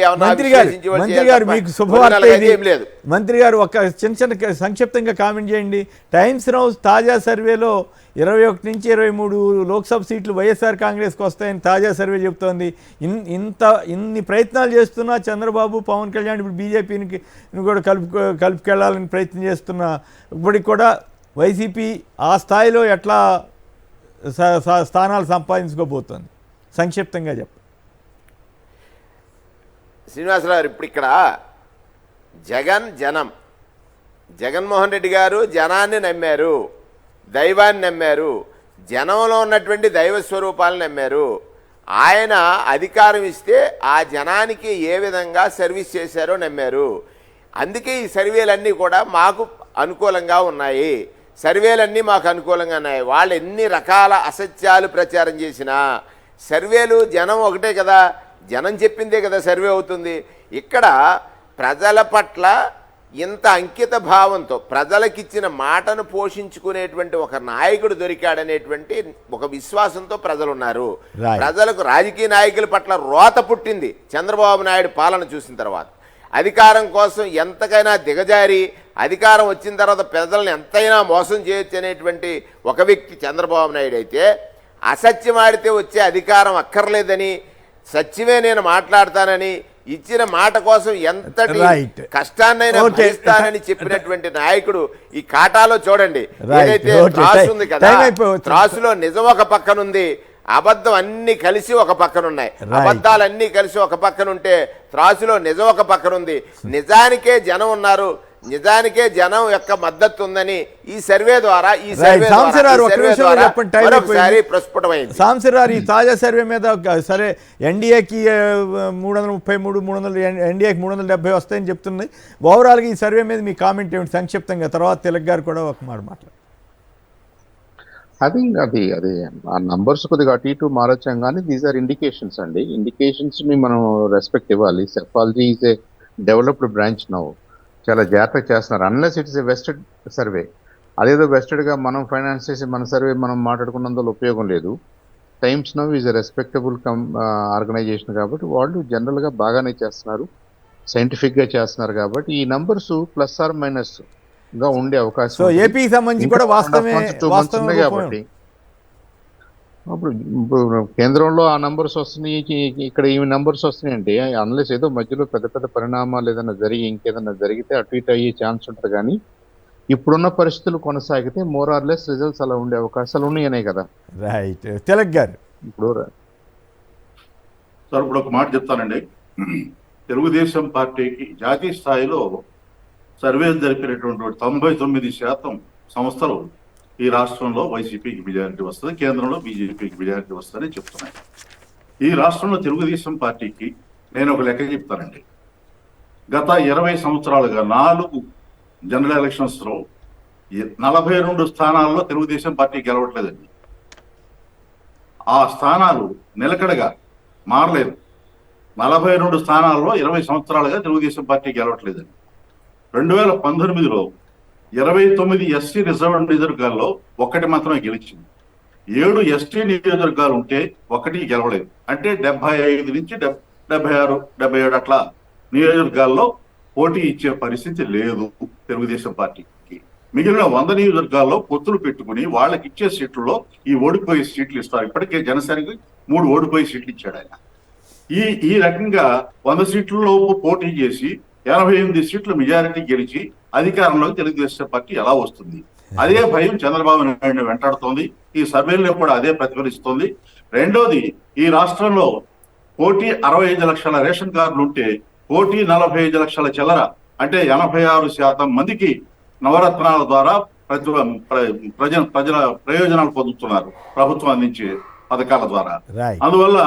ఏం లేదు. మంత్రి గారు ఒక చిన్న సంక్షిప్తంగా కామెంట్ చేయండి. టైమ్స్ నౌ తాజా సర్వేలో 21 నుంచి 23 లోక్సభ సీట్లు వైఎస్ఆర్ కాంగ్రెస్కి వస్తాయని తాజా సర్వే చెబుతోంది. ఇన్ని ప్రయత్నాలు చేస్తున్నా చంద్రబాబు, పవన్ కళ్యాణ్ ఇప్పుడు బీజేపీని కూడా కలుపుకెళ్లాలని ప్రయత్నం చేస్తున్నా ఇప్పటికి కూడా వైసీపీ ఆ స్థాయిలో ఎట్లా స్థానాలు సంపాదించుకోబోతోంది? సంక్షిప్తంగా చెప్ప శ్రీనివాసరావు. ఇప్పుడు ఇక్కడ జగన్మోహన్ రెడ్డి గారు జనాన్ని నమ్మారు, దైవాన్ని నమ్మారు, జనంలో ఉన్నటువంటి దైవ స్వరూపాలను నమ్మారు. ఆయన అధికారం ఇస్తే ఆ జనానికి ఏ విధంగా సర్వీస్ చేశారో నమ్మారు. అందుకే ఈ సర్వేలన్నీ కూడా మాకు అనుకూలంగా ఉన్నాయి. వాళ్ళు ఎన్ని రకాల అసత్యాలు ప్రచారం చేసినా సర్వేలు జనం ఒకటే కదా, జనం చెప్పిందే కదా సర్వే అవుతుంది. ఇక్కడ ప్రజల పట్ల ఇంత అంకిత భావంతో ప్రజలకిచ్చిన మాటను పోషించుకునేటువంటి ఒక నాయకుడు దొరికాడనేటువంటి ఒక విశ్వాసంతో ప్రజలున్నారు. ప్రజలకు రాజకీయ నాయకుల పట్ల రోత పుట్టింది చంద్రబాబు నాయుడు పాలన చూసిన తర్వాత. అధికారం కోసం ఎంతకైనా దిగజారి అధికారం వచ్చిన తర్వాత ప్రజలను ఎంతైనా మోసం చేయొచ్చు అనేటువంటి ఒక వ్యక్తి చంద్రబాబు నాయుడు అయితే, అసత్యం ఆడితే వచ్చే అధికారం అక్కర్లేదని, సత్యమే నేను మాట్లాడతానని, ఇచ్చిన మాట కోసం ఎంతటి కష్టాన్నైనా భరిస్తానని చెప్పినటువంటి నాయకుడు ఈ కాటాలో చూడండి. ఏదైతే త్రాసు ఉంది కదా, త్రాసులో నిజం ఒక పక్కనుంది, అబద్ధం అన్ని కలిసి ఒక పక్కనున్నాయి. అబద్ధాలన్నీ కలిసి ఒక పక్కనుంటే త్రాసులో నిజం ఒక పక్కనుంది. నిజానికే జనం ఉన్నారు, నిజానికే జనం యొక్క మద్దతు ఉందని ఈ సర్వే ద్వారా ప్రస్ఫుటమైంది. సాంసరారు ఈ తాజా సర్వే మీద సరే ఎన్డీఏకి 333 ఎన్డీఏకి 370 వస్తాయని చెప్తుంది. ఓవరాల్గా ఈ సర్వే మీద మీ కామెంట్ ఏమిటి సంక్షిప్తంగా? తర్వాత తిలక్ గారు కూడా ఒక మాట మాట్లాడారు. అది ఆ నంబర్స్ కొద్దిగా అటు ఇటు మారొచ్చాం కానీ దీస్ ఆర్ ఇండికేషన్స్ అండి. ఇండికేషన్స్ ని మనం రెస్పెక్ట్ ఇవ్వాలి. Psephology is a developed branch now. చాలా జాగ్రత్తగా చేస్తున్నారు. Unless it is a vested survey. అదేదో వెస్టెడ్గా మనం ఫైనాన్స్ చేసి మన సర్వే మనం మాట్లాడుకున్నందులో ఉపయోగం లేదు. Times Now is a respectable organisation కాబట్టి వాళ్ళు జనరల్గా బాగానే చేస్తున్నారు, సైంటిఫిక్గా చేస్తున్నారు. కాబట్టి ఈ నంబర్స్ ప్లస్ ఆర్ మైనస్ గా ఉండే అవకాశం ఏపీకి సంబంధించి కూడా వాస్తవమే. కాబట్టి ఇప్పుడు కేంద్రంలో ఆ నంబర్స్ వస్తున్నాయి, ఇక్కడ ఈ నంబర్స్ వస్తున్నాయి అంటే అన్లెస్ ఏదో మధ్యలో పెద్ద పెద్ద పరిణామాలు ఏదైనా జరిగి ఇంకేదైనా జరిగితే అటు ఇటు అయ్యే ఛాన్స్ ఉంటుంది. కానీ ఇప్పుడున్న పరిస్థితులు కొనసాగితే మోర్ ఆర్ లెస్ రిజల్ట్స్ అలా ఉండే అవకాశాలు ఉన్నాయనే కదా. రైట్. తిలక్ గారు ఇప్పుడు సార్ ఇప్పుడు ఒక మాట చెప్తానండి. తెలుగుదేశం పార్టీకి జాతీయ స్థాయిలో సర్వేలు జరిపినటువంటి 99% సంస్థలు ఈ రాష్ట్రంలో వైసీపీకి మెజారిటీ వస్తుంది, కేంద్రంలో బీజేపీకి మెజారిటీ వస్తుందని చెప్తున్నాయి. ఈ రాష్ట్రంలో తెలుగుదేశం పార్టీకి నేను ఒక లెక్క చెప్తానండి. గత 20 సంవత్సరాలుగా 4 జనరల్ ఎలక్షన్స్లో 42 స్థానాల్లో తెలుగుదేశం పార్టీ గెలవట్లేదండి. ఆ స్థానాలు నిలకడగా మారలేదు. 42 స్థానాల్లో 20 సంవత్సరాలుగా తెలుగుదేశం పార్టీ గెలవట్లేదండి. 2019లో 29 ఎస్సీ రిజర్వ్ నియోజకవర్గాల్లో ఒక్కటి మాత్రమే గెలిచింది. 7 ఎస్టీ నియోజకవర్గాలు ఉంటే ఒకటి గెలవలేదు. అంటే 75 నుంచి 76, 77 అట్లా నియోజకవర్గాల్లో పోటీ ఇచ్చే పరిస్థితి లేదు తెలుగుదేశం పార్టీకి. మిగిలిన 100 నియోజకవర్గాల్లో పొత్తులు పెట్టుకుని వాళ్ళకి ఇచ్చే సీట్లలో ఈ ఓడిపోయే సీట్లు ఇస్తారు. ఇప్పటికే జనసేనకి 3 ఓడిపోయే సీట్లు ఇచ్చాడు ఆయన. ఈ రకంగా 100 సీట్లలో పోటీ చేసి 88 సీట్లు మెజారిటీ గెలిచి అధికారంలోకి తెలుగుదేశం పార్టీ ఎలా వస్తుంది? అదే భయం చంద్రబాబు నాయుడు వెంటాడుతోంది. ఈ సర్వేల్లో కూడా అదే ప్రతిఫలిస్తోంది. రెండోది, ఈ రాష్ట్రంలో కోటి 65 లక్షల రేషన్ కార్డులు ఉంటే 1,45 లక్షల చిల్లర అంటే 86% మందికి నవరత్నాల ద్వారా ప్రజల ప్రయోజనాలు పొందుతున్నారు ప్రభుత్వం అందించే పథకాల ద్వారా. అందువల్ల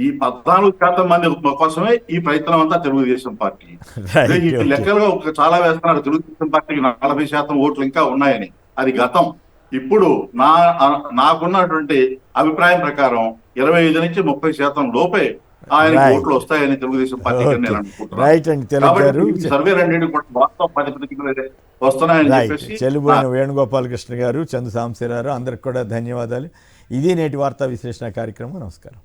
ఈ 14% మంది కోసమే ఈ ప్రయత్నం అంతా తెలుగుదేశం పార్టీ. లెక్కలుగా చాలా వేస్తున్నారు తెలుగుదేశం పార్టీకి 40% ఓట్లు ఇంకా ఉన్నాయని. అది గతం. ఇప్పుడు నాకున్నటువంటి అభిప్రాయం ప్రకారం 25 నుంచి 30% లోపే ఆయన ఓట్లు వస్తాయని తెలుగుదేశం పార్టీకి నేను అనుకుంటున్నాను. సర్వే రెండింటి కూడా వాస్తవ పరిస్థితులు వస్తున్నాయని చెప్పేసి చెలుబోయిన వేణుగోపాలకృష్ణ గారు, చందు సాంబశివరావు అందరికి కూడా ధన్యవాదాలు. ఇది నేటి వార్తా విశ్లేషణ కార్యక్రమం. నమస్కారం.